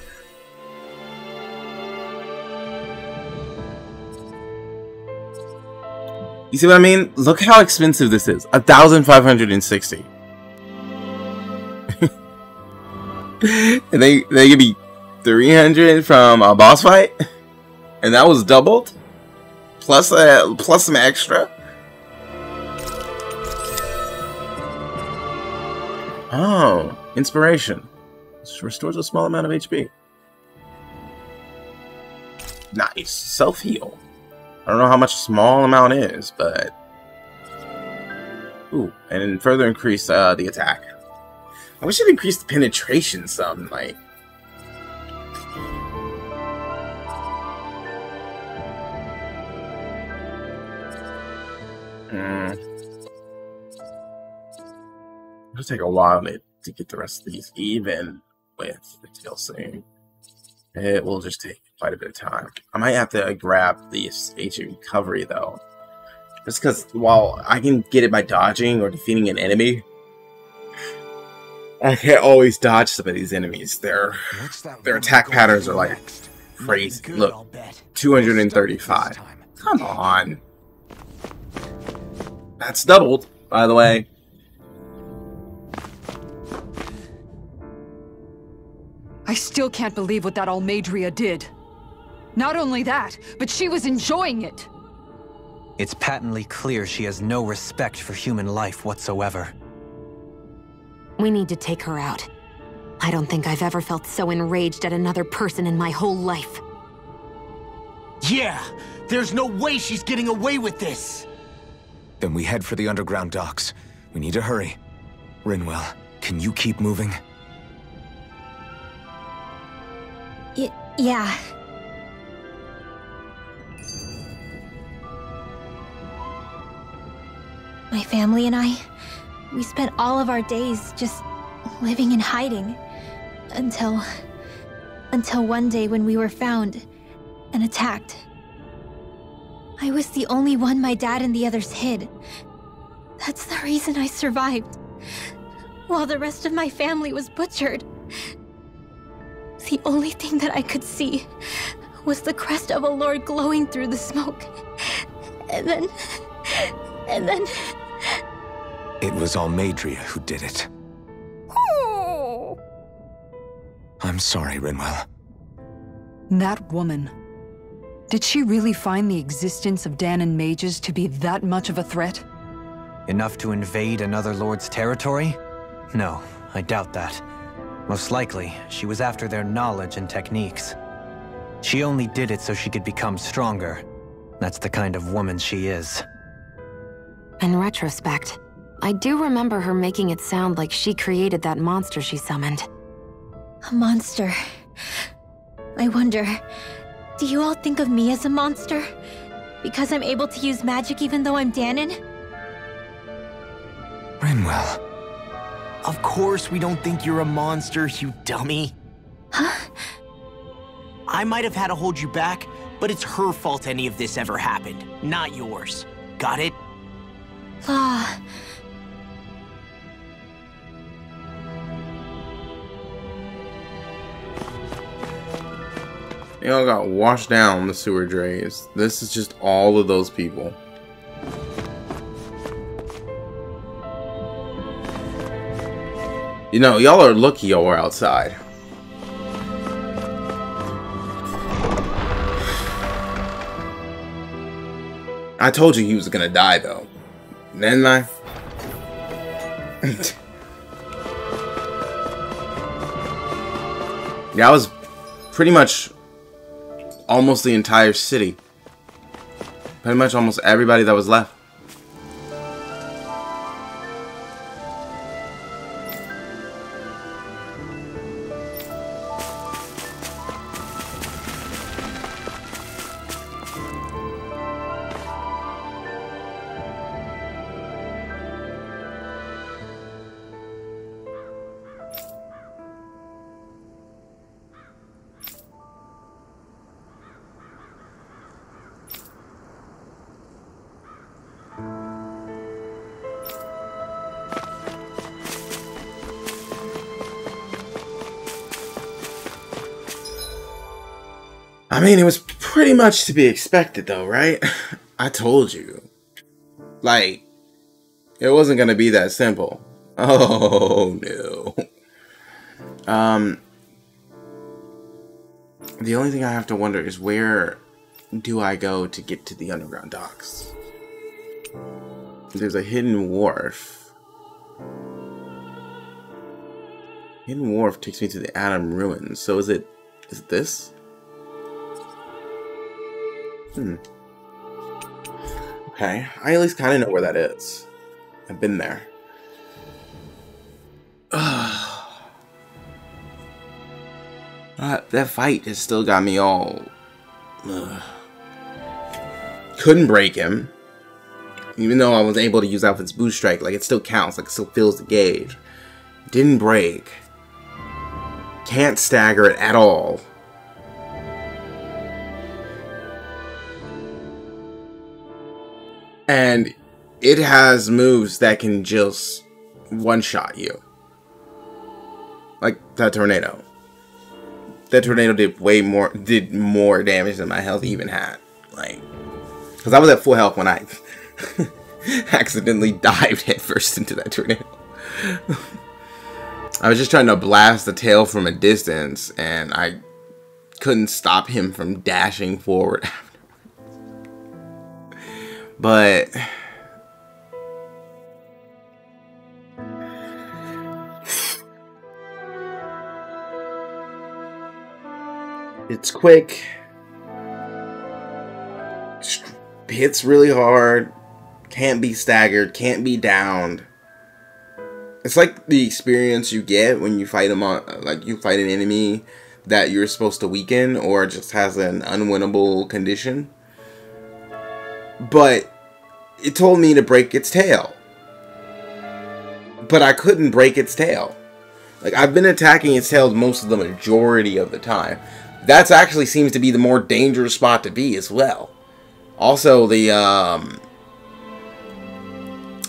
Speaker 1: You see what I mean? Look how expensive this is. 1,560. And they give me 300 from a boss fight, and that was doubled, plus some extra. Oh, inspiration. This restores a small amount of HP. Nice. Self-heal. I don't know how much small amount is, but... Ooh, and then further increase the attack. I wish it increased the penetration some, like... It'll take a while to get the rest of these, even with the DLC. It will just take quite a bit of time. I might have to grab the agent recovery though. Just because while I can get it by dodging or defeating an enemy, I can't always dodge some of these enemies. Their attack patterns are like crazy. Look, 235. Come on. That's doubled, by the way.
Speaker 6: I still can't believe what that Almadria did. Not only that, but she was enjoying it.
Speaker 7: It's patently clear she has no respect for human life whatsoever.
Speaker 3: We need to take her out. I don't think I've ever felt so enraged at another person in my whole life.
Speaker 2: Yeah! There's no way she's getting away with this! Then we head for the underground docks. We need to hurry. Rinwell, can you keep moving?
Speaker 4: Yeah. My family and I, we spent all of our days just living in hiding. Until one day when we were found and attacked. I was the only one my dad and the others hid. That's the reason I survived. While the rest of my family was butchered. The only thing that I could see was the crest of a lord glowing through the smoke. And then...
Speaker 2: It was Almadria who did it.
Speaker 4: Oh.
Speaker 2: I'm sorry, Rinwell.
Speaker 6: That woman. Did she really find the existence of Danon mages to be that much of a threat?
Speaker 7: Enough to invade another lord's territory? No, I doubt that. Most likely, she was after their knowledge and techniques. She only did it so she could become stronger. That's the kind of woman she is.
Speaker 3: In retrospect, I do remember her making it sound like she created that monster she summoned.
Speaker 4: A monster. I wonder, do you all think of me as a monster? Because I'm able to use magic even though I'm Danon?
Speaker 2: Rinwell.
Speaker 5: Of course we don't think you're a monster, you dummy.
Speaker 4: Huh?
Speaker 5: I might have had to hold you back, but it's her fault any of this ever happened, not yours. Got it?
Speaker 4: Law.
Speaker 1: They all got washed down the sewer drains. This is just all of those people. You know, y'all are lucky y'all were outside. I told you he was gonna die, though. Didn't I? Yeah, I was pretty much almost the entire city. Pretty much almost everybody that was left. I mean, it was pretty much to be expected, though, right? I told you. Like, it wasn't gonna be that simple. Oh, no. The only thing I have to wonder is where do I go to get to the underground docks? There's a hidden wharf. Hidden wharf takes me to the Atom Ruins. So is it this? Okay, I at least kind of know where that is. I've been there. That fight has still got me all... Couldn't break him. Even though I was able to use Alpha's boost strike, like, it still counts. Like, it still fills the gauge. Didn't break. Can't stagger it at all. And it has moves that can just one-shot you. Like that tornado. That tornado did more damage than my health even had. Like, because I was at full health when I accidentally dived headfirst into that tornado. I was just trying to blast the tail from a distance, and I couldn't stop him from dashing forward. But it's quick, hits really hard, can't be staggered, can't be downed. It's like the experience you get when you fight them on, like you fight an enemy that you're supposed to weaken or just has an unwinnable condition. But it told me to break its tail. But I couldn't break its tail. Like, I've been attacking its tail most of the majority of the time. That's actually seems to be the more dangerous spot to be as well. Also, the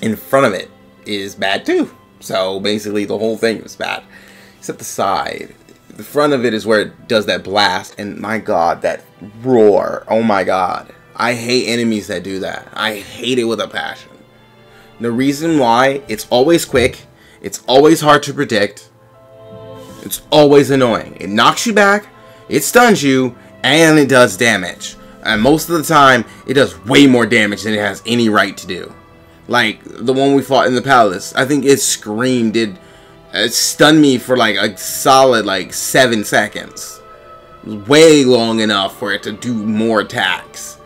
Speaker 1: in front of it is bad too. So basically the whole thing is bad. Except the side. The front of it is where it does that blast. And my god, that roar. Oh my god. I hate enemies that do that. I hate it with a passion. The reason why, it's always quick, it's always hard to predict, it's always annoying. It knocks you back, it stuns you, and it does damage. And most of the time, it does way more damage than it has any right to do. Like, the one we fought in the palace, I think its scream did, it stunned me for like a solid like 7 seconds. It was way long enough for it to do more attacks.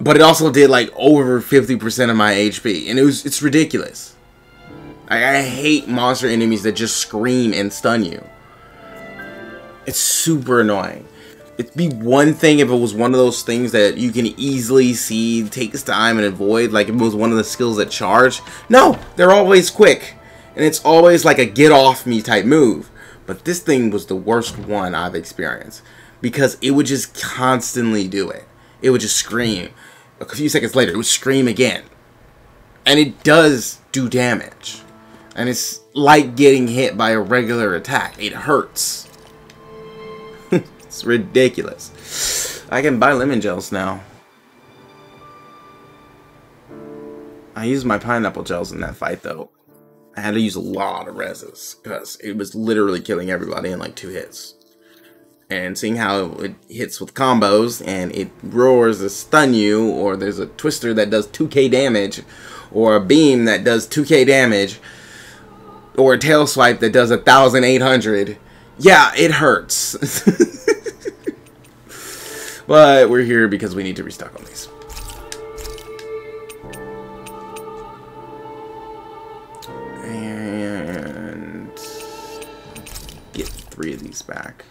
Speaker 1: But it also did like over 50% of my HP. And it's ridiculous. I hate monster enemies that just scream and stun you. It's super annoying. It'd be one thing if it was one of those things that you can easily see, takes time and avoid. Like if it was one of the skills that charge. No, they're always quick. And it's always like a get off me type move. But this thing was the worst one I've experienced. Because it would just constantly do it. It would just scream. A few seconds later, it would scream again. And it does do damage. And it's like getting hit by a regular attack. It hurts. It's ridiculous. I can buy lemon gels now. I used my pineapple gels in that fight, though. I had to use a lot of reses. Because it was literally killing everybody in like 2 hits. And seeing how it hits with combos, and it roars to stun you, or there's a twister that does 2k damage, or a beam that does 2k damage, or a tail swipe that does 1,800. Yeah, it hurts. But we're here because we need to restock on these. And get 3 of these back.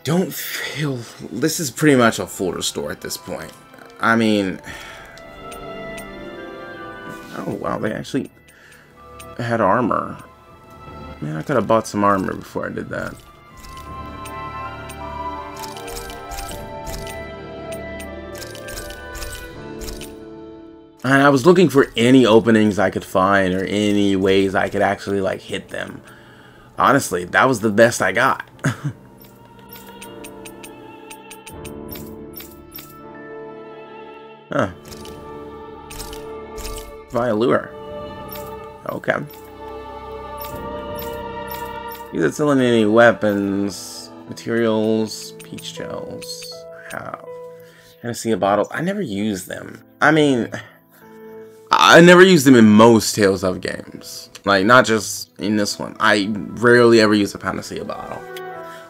Speaker 1: Don't feel... This is pretty much a full restore at this point. I mean... Oh, wow, they actually had armor. Man, I could have bought some armor before I did that. And I was looking for any openings I could find, or any ways I could actually, like, hit them. Honestly, that was the best I got. Huh. Via lure. Okay. Is it selling any weapons, materials, peach gels? How? Hennessy bottles. I never use them. I mean, I never use them in most Tales of games. Like, not just in this one. I rarely ever use a Panacea bottle.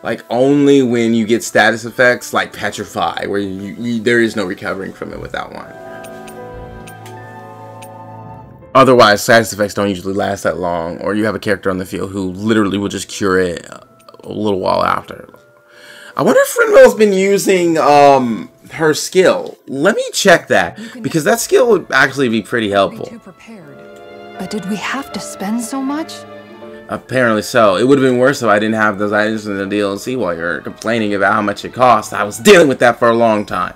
Speaker 1: Like, only when you get status effects like Petrify, where there is no recovering from it with that one. Otherwise, status effects don't usually last that long, or you have a character on the field who literally will just cure it a little while after. I wonder if Rinwell's been using her skill. Let me check that, because that skill would actually be pretty helpful.
Speaker 6: Too prepared. But did we have to spend so much?
Speaker 1: Apparently so. It would have been worse if I didn't have those items in the DLC while you're complaining about how much it cost. I was dealing with that for a long time.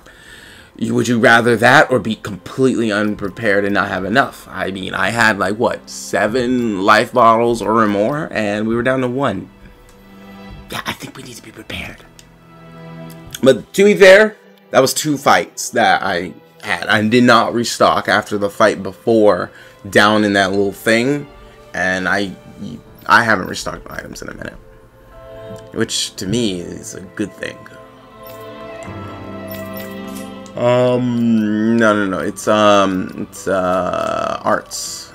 Speaker 1: Would you rather that or be completely unprepared and not have enough? I mean, I had like, what, 7 life bottles or more, and we were down to 1. Yeah, I think we need to be prepared. But to be fair, that was 2 fights that I had. I did not restock after the fight before down in that little thing, and I haven't restocked my items in a minute, which to me is a good thing. No, it's arts,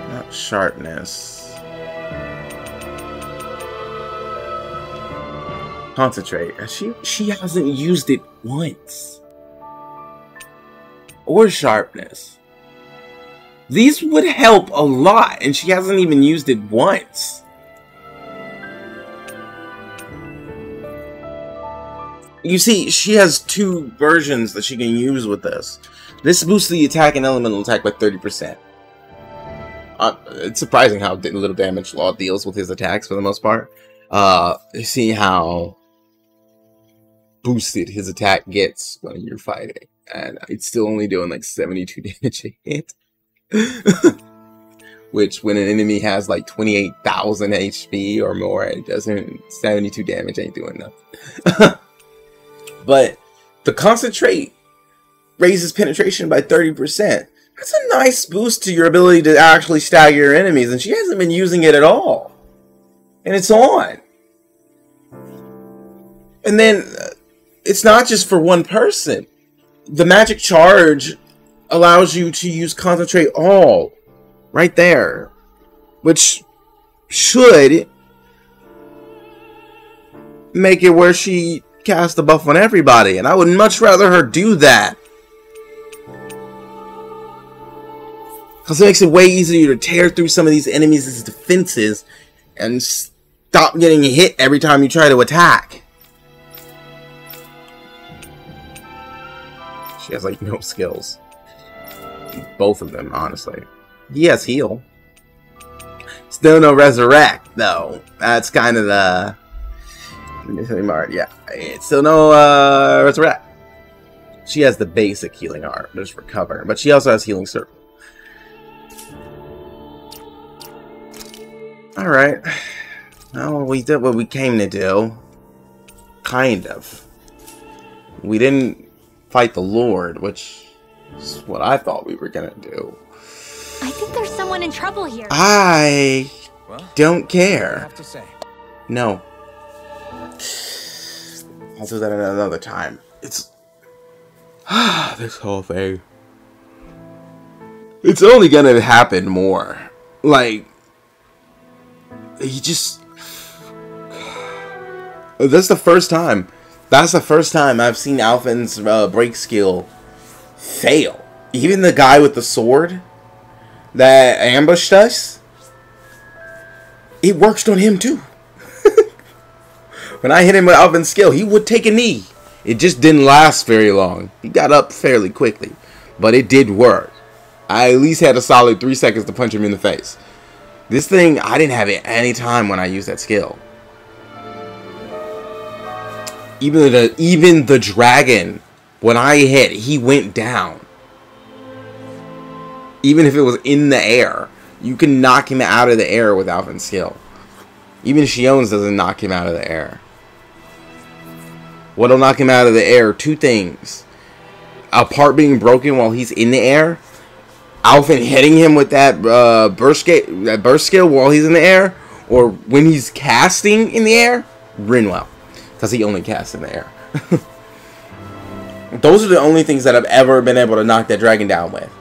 Speaker 1: not sharpness. Concentrate. She hasn't used it once. Or sharpness. These would help a lot, and she hasn't even used it once. You see, she has 2 versions that she can use with this. This boosts the attack and elemental attack by 30%. It's surprising how little damage Law deals with his attacks for the most part. You see how boosted his attack gets when you're fighting. And it's still only doing like 72 damage a hit. Which, when an enemy has like 28,000 HP or more, it doesn't. 72 damage ain't doing nothing. But the concentrate raises penetration by 30%. That's a nice boost to your ability to actually stagger your enemies, and she hasn't been using it at all. And it's on. And then, it's not just for one person. The magic charge allows you to use concentrate all right there, which should make it where she casts a buff on everybody, and I would much rather her do that, because it makes it way easier to tear through some of these enemies' defenses and stop getting hit every time you try to attack. She has like no skills. Both of them, honestly. He has heal. Still no resurrect, though. That's kind of the... Yeah, it's still no resurrect. She has the basic healing art, just recover. But she also has healing circle. Alright. Well, we did what we came to do. Kind of. We didn't fight the Lord, which is what I thought we were gonna do.
Speaker 4: I think there's someone in trouble here.
Speaker 1: I don't care.
Speaker 2: I have to say.
Speaker 1: No. I'll do that another time. It's... this whole thing. It's only gonna happen more. Like... He just... That's the first time. That's the first time I've seen Alphen's break skill fail. Even the guy with the sword that ambushed us, it worked on him too. When I hit him with Alphen's skill, he would take a knee. It just didn't last very long. He got up fairly quickly, but it did work. I at least had a solid 3 seconds to punch him in the face. This thing, I didn't have it any time when I used that skill. Even the dragon, when I hit, he went down. Even if it was in the air, you can knock him out of the air with Alphen's skill. Even Shion's doesn't knock him out of the air. What'll knock him out of the air? 2 things. A part being broken while he's in the air. Alphen hitting him with that burst skill while he's in the air. Or when he's casting in the air. Rinwell. Because he only casts in the air. Those are the only things that I've ever been able to knock that dragon down with.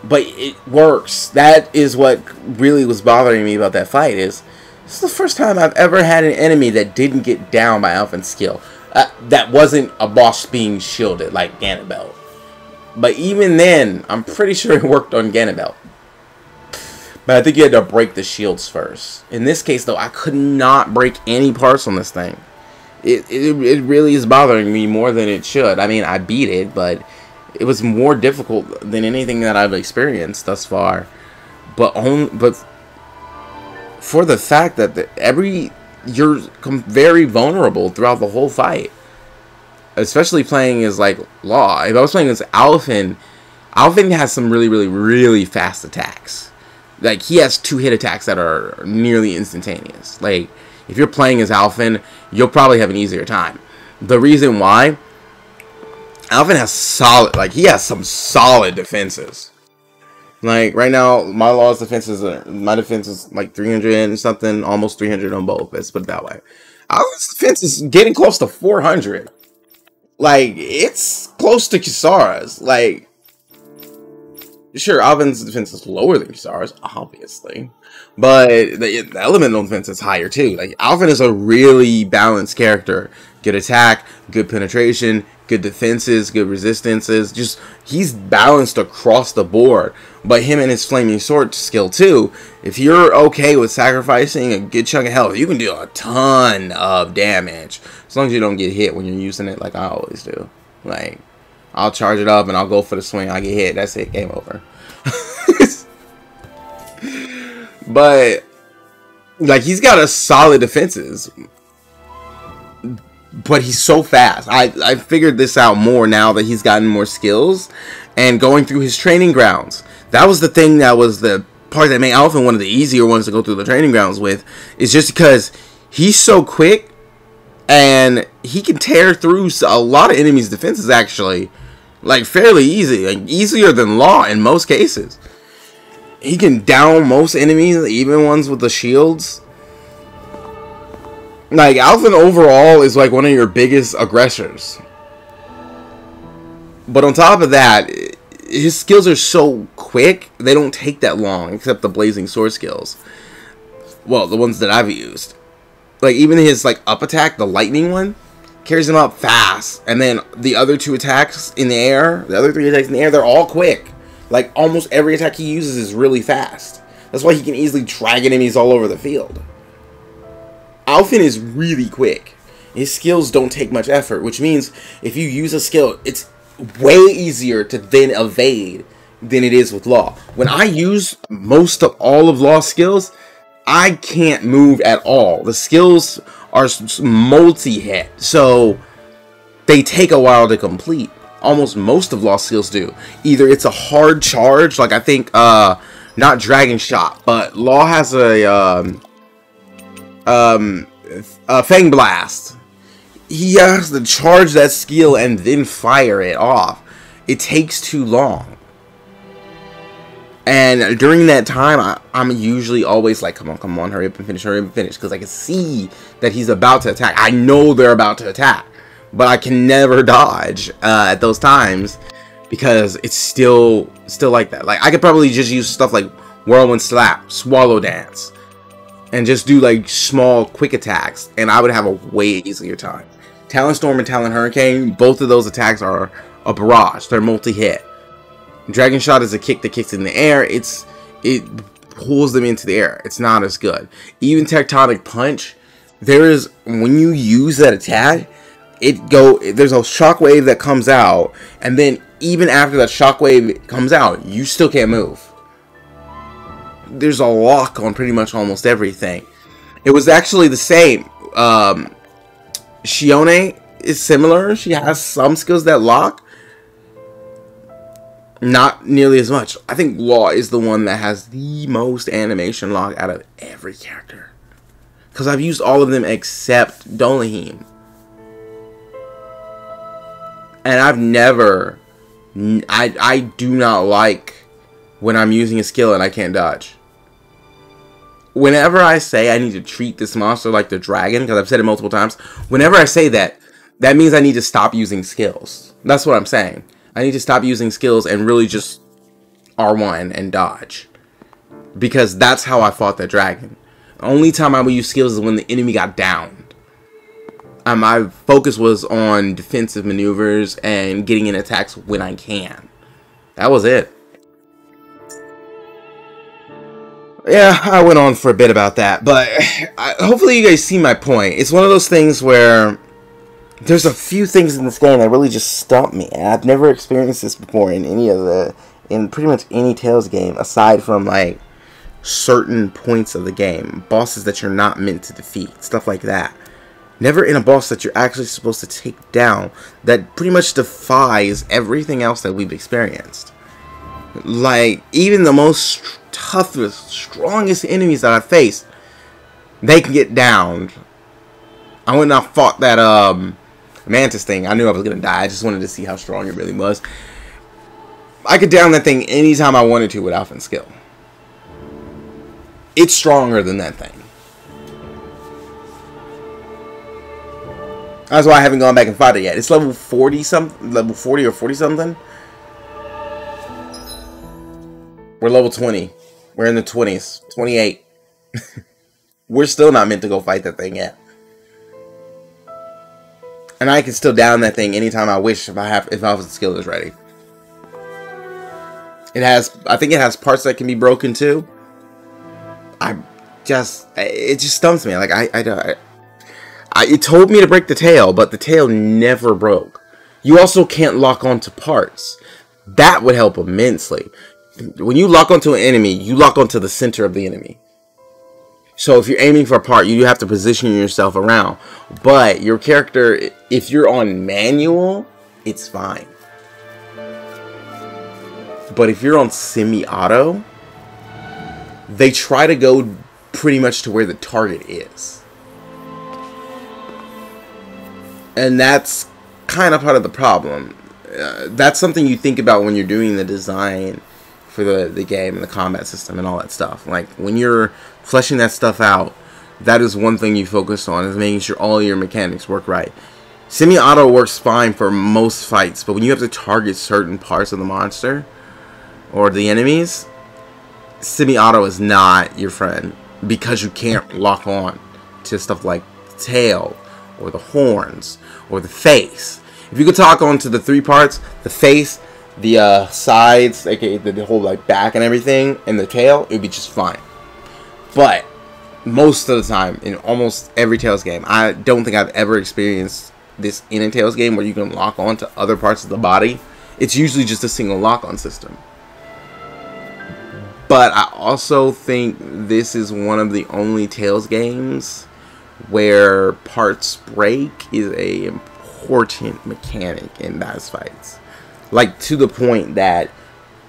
Speaker 1: But it works. That is what really was bothering me about that fight. This is the first time I've ever had an enemy that didn't get down by Alphen's skill. That wasn't a boss being shielded like Ganabelt. But even then, I'm pretty sure it worked on Ganabelt. But I think you had to break the shields first. In this case, though, I could not break any parts on this thing. It really is bothering me more than it should. I mean, I beat it, but it was more difficult than anything that I've experienced thus far. But for the fact that you're very vulnerable throughout the whole fight, especially playing as like Law. If I was playing as Alphen has some really, really, really fast attacks. Like, he has 2-hit attacks that are nearly instantaneous. Like, if you're playing as Alphen, you'll probably have an easier time. The reason why, Alphen has he has some solid defenses. Like, right now, my defense is like 300 and something, almost 300 on both. Let's put it that way. Alphen's defense is getting close to 400. Like, it's close to Kisara's. Like, sure, Alvin's defense is lower than Kisara's, obviously. But the elemental defense is higher, too. Like, Alvin is a really balanced character. Good attack, good penetration, good defenses, good resistances. Just, he's balanced across the board. But him and his flaming sword skill, too. If you're okay with sacrificing a good chunk of health, you can do a ton of damage. As long as you don't get hit when you're using it like I always do. Like, I'll charge it up and I'll go for the swing. I get hit. That's it. Game over. But, like, he's got a solid defenses. But he's so fast. I figured this out more now that he's gotten more skills. And going through his training grounds. That was the thing that was the part that made Alphen one of the easier ones to go through the training grounds with. Is just because he's so quick. And he can tear through a lot of enemies' defenses, actually. Like, fairly easy. Like, easier than Law in most cases. He can down most enemies, even ones with the shields. Like, Alphen overall is like one of your biggest aggressors. But on top of that, his skills are so quick, they don't take that long, except the blazing sword skills. Well, the ones that I've used. Like, even his, like, up attack, the lightning one, carries him up fast. And then the other 2 attacks in the air, the other 3 attacks in the air, they're all quick. Like, almost every attack he uses is really fast. That's why he can easily drag enemies all over the field. Alphen is really quick. His skills don't take much effort, which means if you use a skill, it's way easier to then evade than it is with Law. When I use most of all of Law's skills, I can't move at all. The skills are multi-hit, so they take a while to complete. Almost most of Law's skills do. Either it's a hard charge, like I think, not Dragon Shot, but Law has a Fang Blast. He has to charge that skill and then fire it off. It takes too long. And during that time, I'm usually always like, come on, hurry up and finish, because I can see that he's about to attack. I know they're about to attack, but I can never dodge at those times because it's still like that. Like, I could probably just use stuff like Whirlwind Slap, Swallow Dance, and just do like small, quick attacks, and I would have a way easier time. Talon Storm and Talon Hurricane, both of those attacks are a barrage. They're multi-hit. Dragon Shot is a kick that kicks in the air. It pulls them into the air. It's not as good. Even Tectonic Punch, when you use that attack, there's a shockwave that comes out, and then even after that shockwave comes out, you still can't move. There's a lock on pretty much almost everything. It was actually the same. Shione is similar. She has some skills that lock. Not nearly as much. I think Law is the one that has the most animation lock out of every character. Because I've used all of them except Dolahim. And I've never... I do not like when I'm using a skill and I can't dodge. Whenever I say I need to treat this monster like the dragon, because I've said it multiple times, whenever I say that, that means I need to stop using skills. That's what I'm saying. I need to stop using skills and really just R1 and dodge. Because that's how I fought that dragon. The only time I would use skills is when the enemy got downed. My focus was on defensive maneuvers and getting in attacks when I can. That was it. Yeah, I went on for a bit about that, but hopefully you guys see my point. It's one of those things where there's a few things in this game that really just stump me. And I've never experienced this before in pretty much any Tales game, aside from like certain points of the game. Bosses that you're not meant to defeat. Stuff like that. Never in a boss that you're actually supposed to take down that pretty much defies everything else that we've experienced. Like, even the most toughest, strongest enemies that I've faced, they can get downed. I went and I fought that Mantis thing. I knew I was going to die. I just wanted to see how strong it really was. I could down that thing anytime I wanted to with alpha and skill. It's stronger than that thing. That's why I haven't gone back and fought it yet. It's level 40 something, level 40 or 40 something. We're level 20. We're in the 20s. 28. We're still not meant to go fight that thing yet. And I can still down that thing anytime I wish if alpha skill is ready. I think it has parts that can be broken too. It just stumps me. Like it told me to break the tail, but the tail never broke. You also can't lock onto parts. That would help immensely. When you lock onto an enemy, you lock onto the center of the enemy. So if you're aiming for a part, you have to position yourself around. But your character, if you're on manual, it's fine. But if you're on semi-auto, they try to go pretty much to where the target is. And that's kind of part of the problem. That's something you think about when you're doing the design for the game and the combat system and all that stuff. Like, when you're fleshing that stuff out, that is one thing you focus on, is making sure all your mechanics work right. Semi-auto works fine for most fights, but when you have to target certain parts of the monster or the enemies, semi-auto is not your friend, because you can't lock on to stuff like the tail or the horns or the face. If you could talk on to the three parts, the face, the sides, aka the whole like back and everything, and the tail, it would be just fine. But most of the time, in almost every Tales game, I don't think I've ever experienced this in a Tales game where you can lock on to other parts of the body. It's usually just a single lock-on system. But I also think this is one of the only Tales games where parts break is a important mechanic in boss fights. Like, to the point that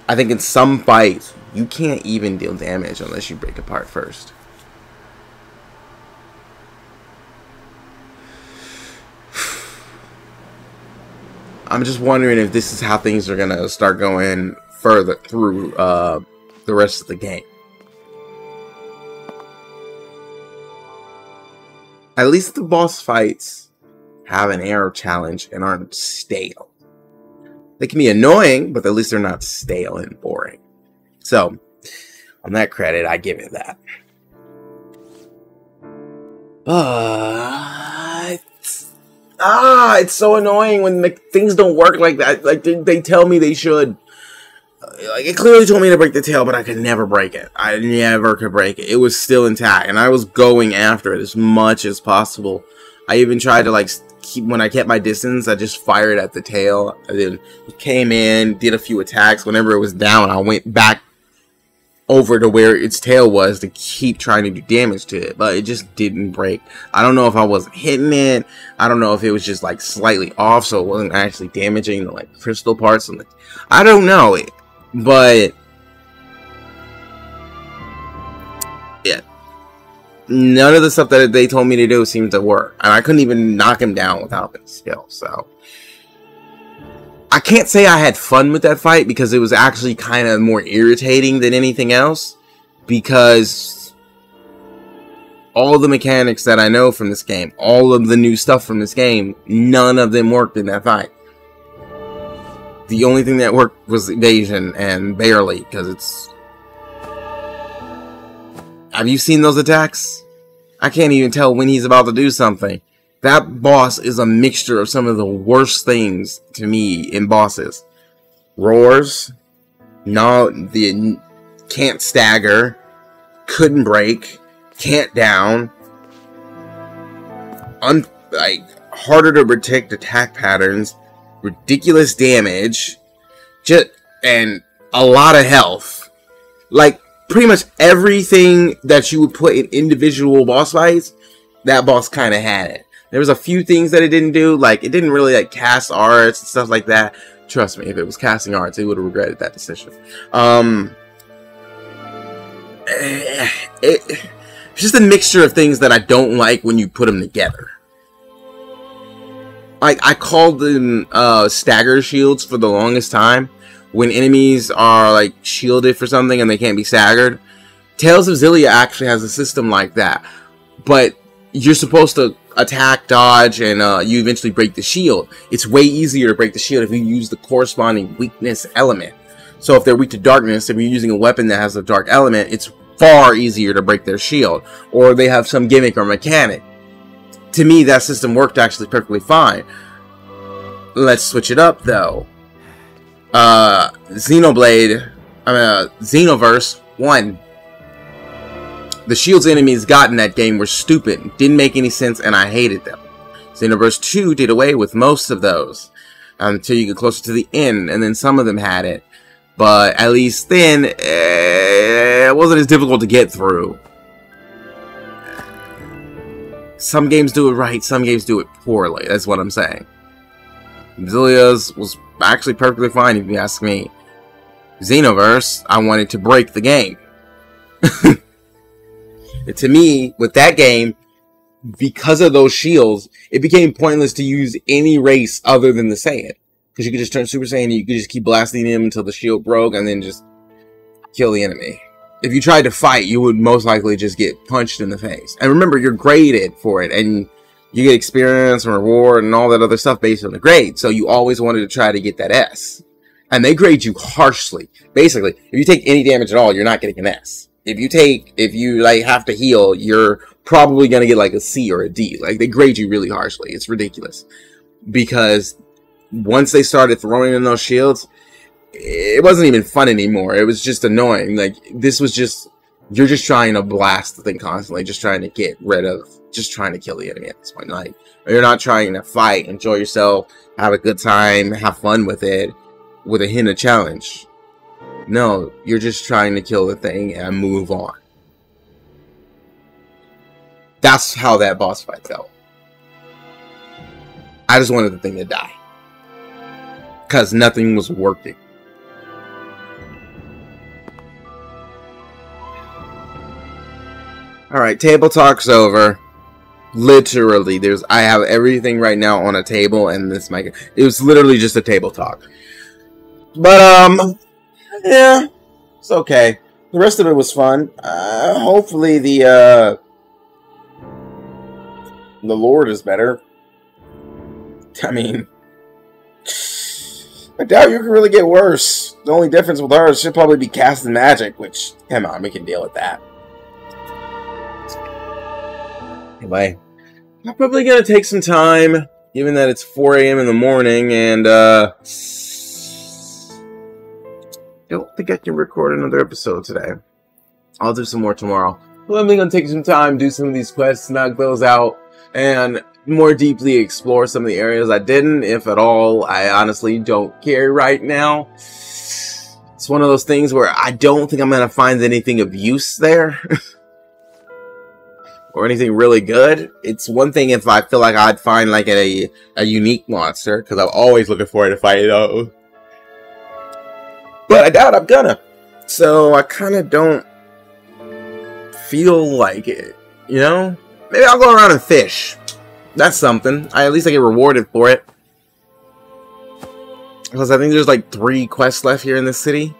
Speaker 1: I think in some fights you can't even deal damage unless you break a part first. I'm just wondering if this is how things are gonna start going further through the rest of the game. At least the boss fights have an arrow challenge and aren't stale. They can be annoying, but at least they're not stale and boring. So, on that credit, I give it that. But it's so annoying when things don't work like that. Like they tell me they should. Like, it clearly told me to break the tail, but I could never break it. I never could break it. It was still intact, and I was going after it as much as possible. I even tried to, like, when I kept my distance, I just fired at the tail. I then came in, did a few attacks. Whenever it was down, I went back over to where its tail was to keep trying to do damage to it, but it just didn't break. I don't know if I wasn't hitting it. I don't know if it was just, like, slightly off, so it wasn't actually damaging the, like, crystal parts. And I don't know. But yeah, none of the stuff that they told me to do seemed to work, and I couldn't even knock him down without his skill. So I can't say I had fun with that fight, because it was actually kind of more irritating than anything else, because all the mechanics that I know from this game, all of the new stuff from this game, none of them worked in that fight. The only thing that worked was evasion, and barely, because it's... Have you seen those attacks? I can't even tell when he's about to do something. That boss is a mixture of some of the worst things to me in bosses. Roars, can't stagger, couldn't break, can't down, harder to predict attack patterns, ridiculous damage, and a lot of health. Like, pretty much everything that you would put in individual boss fights, that boss kind of had it. There was a few things that it didn't do, like, it didn't really, like, cast arts and stuff like that. Trust me, if it was casting arts, it would have regretted that decision. It's just a mixture of things that I don't like when you put them together. Like, I called them stagger shields for the longest time. When enemies are, like, shielded for something and they can't be staggered. Tales of Xillia actually has a system like that. But you're supposed to attack, dodge, and you eventually break the shield. It's way easier to break the shield if you use the corresponding weakness element. So if they're weak to darkness, if you're using a weapon that has a dark element, it's far easier to break their shield. Or they have some gimmick or mechanic. To me, that system worked actually perfectly fine. Let's switch it up, though. Xenoverse 1. The shields enemies got in that game were stupid, didn't make any sense, and I hated them. Xenoverse 2 did away with most of those until you get closer to the end, and then some of them had it. But at least then, it wasn't as difficult to get through. Some games do it right, some games do it poorly. That's what I'm saying. Xillia's was actually perfectly fine if you ask me. Xenoverse, I wanted to break the game. To me, with that game, because of those shields, it became pointless to use any race other than the Saiyan. Because you could just turn Super Saiyan and you could just keep blasting him until the shield broke and then just kill the enemy. If you tried to fight, you would most likely just get punched in the face. And remember, you're graded for it, and you get experience and reward and all that other stuff based on the grade. So you always wanted to try to get that S. And they grade you harshly. Basically, if you take any damage at all, you're not getting an S. If you like have to heal, you're probably going to get like a C or a D. Like, they grade you really harshly. It's ridiculous. Because once they started throwing in those shields, it wasn't even fun anymore. It was just annoying. Like, this was just, you're just trying to blast the thing constantly, just trying to get rid of, just trying to kill the enemy at this point. Like, you're not trying to fight, enjoy yourself, have a good time, have fun with it, with a hint of challenge. No, you're just trying to kill the thing and move on. That's how that boss fight felt. I just wanted the thing to die. Because nothing was working. Alright, table talk's over. Literally, I have everything right now on a table, and this mic. It was literally just a table talk. But, yeah, it's okay. The rest of it was fun. Hopefully the Lord is better. I mean, I doubt you can really get worse. The only difference with ours should probably be casting magic, which, come on, we can deal with that. Anyway, I'm probably going to take some time, given that it's 4 a.m. in the morning, and, don't think I can record another episode today. I'll do some more tomorrow. Well, I'm going to take some time, do some of these quests, knock those out, and more deeply explore some of the areas I didn't, if at all. I honestly don't care right now. It's one of those things where I don't think I'm going to find anything of use there. Or anything really good. It's one thing if I feel like I'd find like a unique monster, because I'm always looking for it to fight it out. But I doubt I'm gonna. So I kind of don't feel like it, you know? Maybe I'll go around and fish. That's something. At least I get rewarded for it. Because I think there's like 3 quests left here in this city.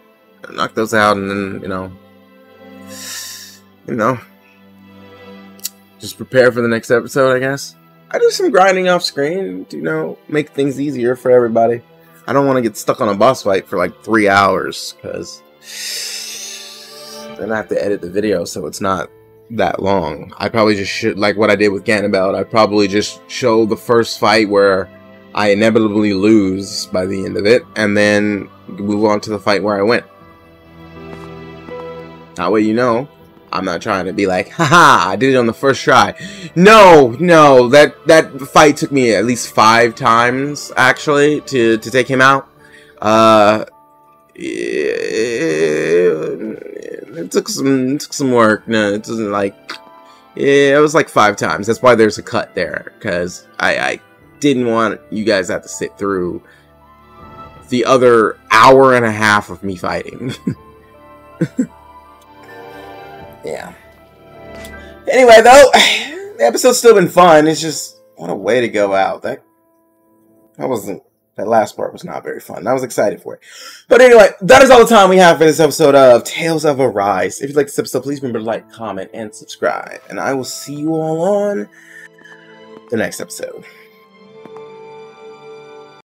Speaker 1: I'll knock those out and then, you know, just prepare for the next episode, I guess. I do some grinding off screen to, make things easier for everybody. I don't want to get stuck on a boss fight for like 3 hours, because then I have to edit the video so it's not that long. I probably just should, like what I did with Ganabelt, I'd probably just show the first fight where I inevitably lose by the end of it, and then move on to the fight where I win. That way I'm not trying to be like, haha, I did it on the first try. No, that fight took me at least 5 times, actually, to take him out. It took some work. No, it doesn't like... Yeah, it was like 5 times. That's why there's a cut there, because I didn't want you guys to have to sit through the other hour and a half of me fighting. Yeah. Anyway, though, the episode's still been fun. It's just, what a way to go out. That last part was not very fun. I was excited for it. But anyway, that is all the time we have for this episode of Tales of Arise. If you like this episode, please remember to like, comment, and subscribe. And I will see you all on the next episode.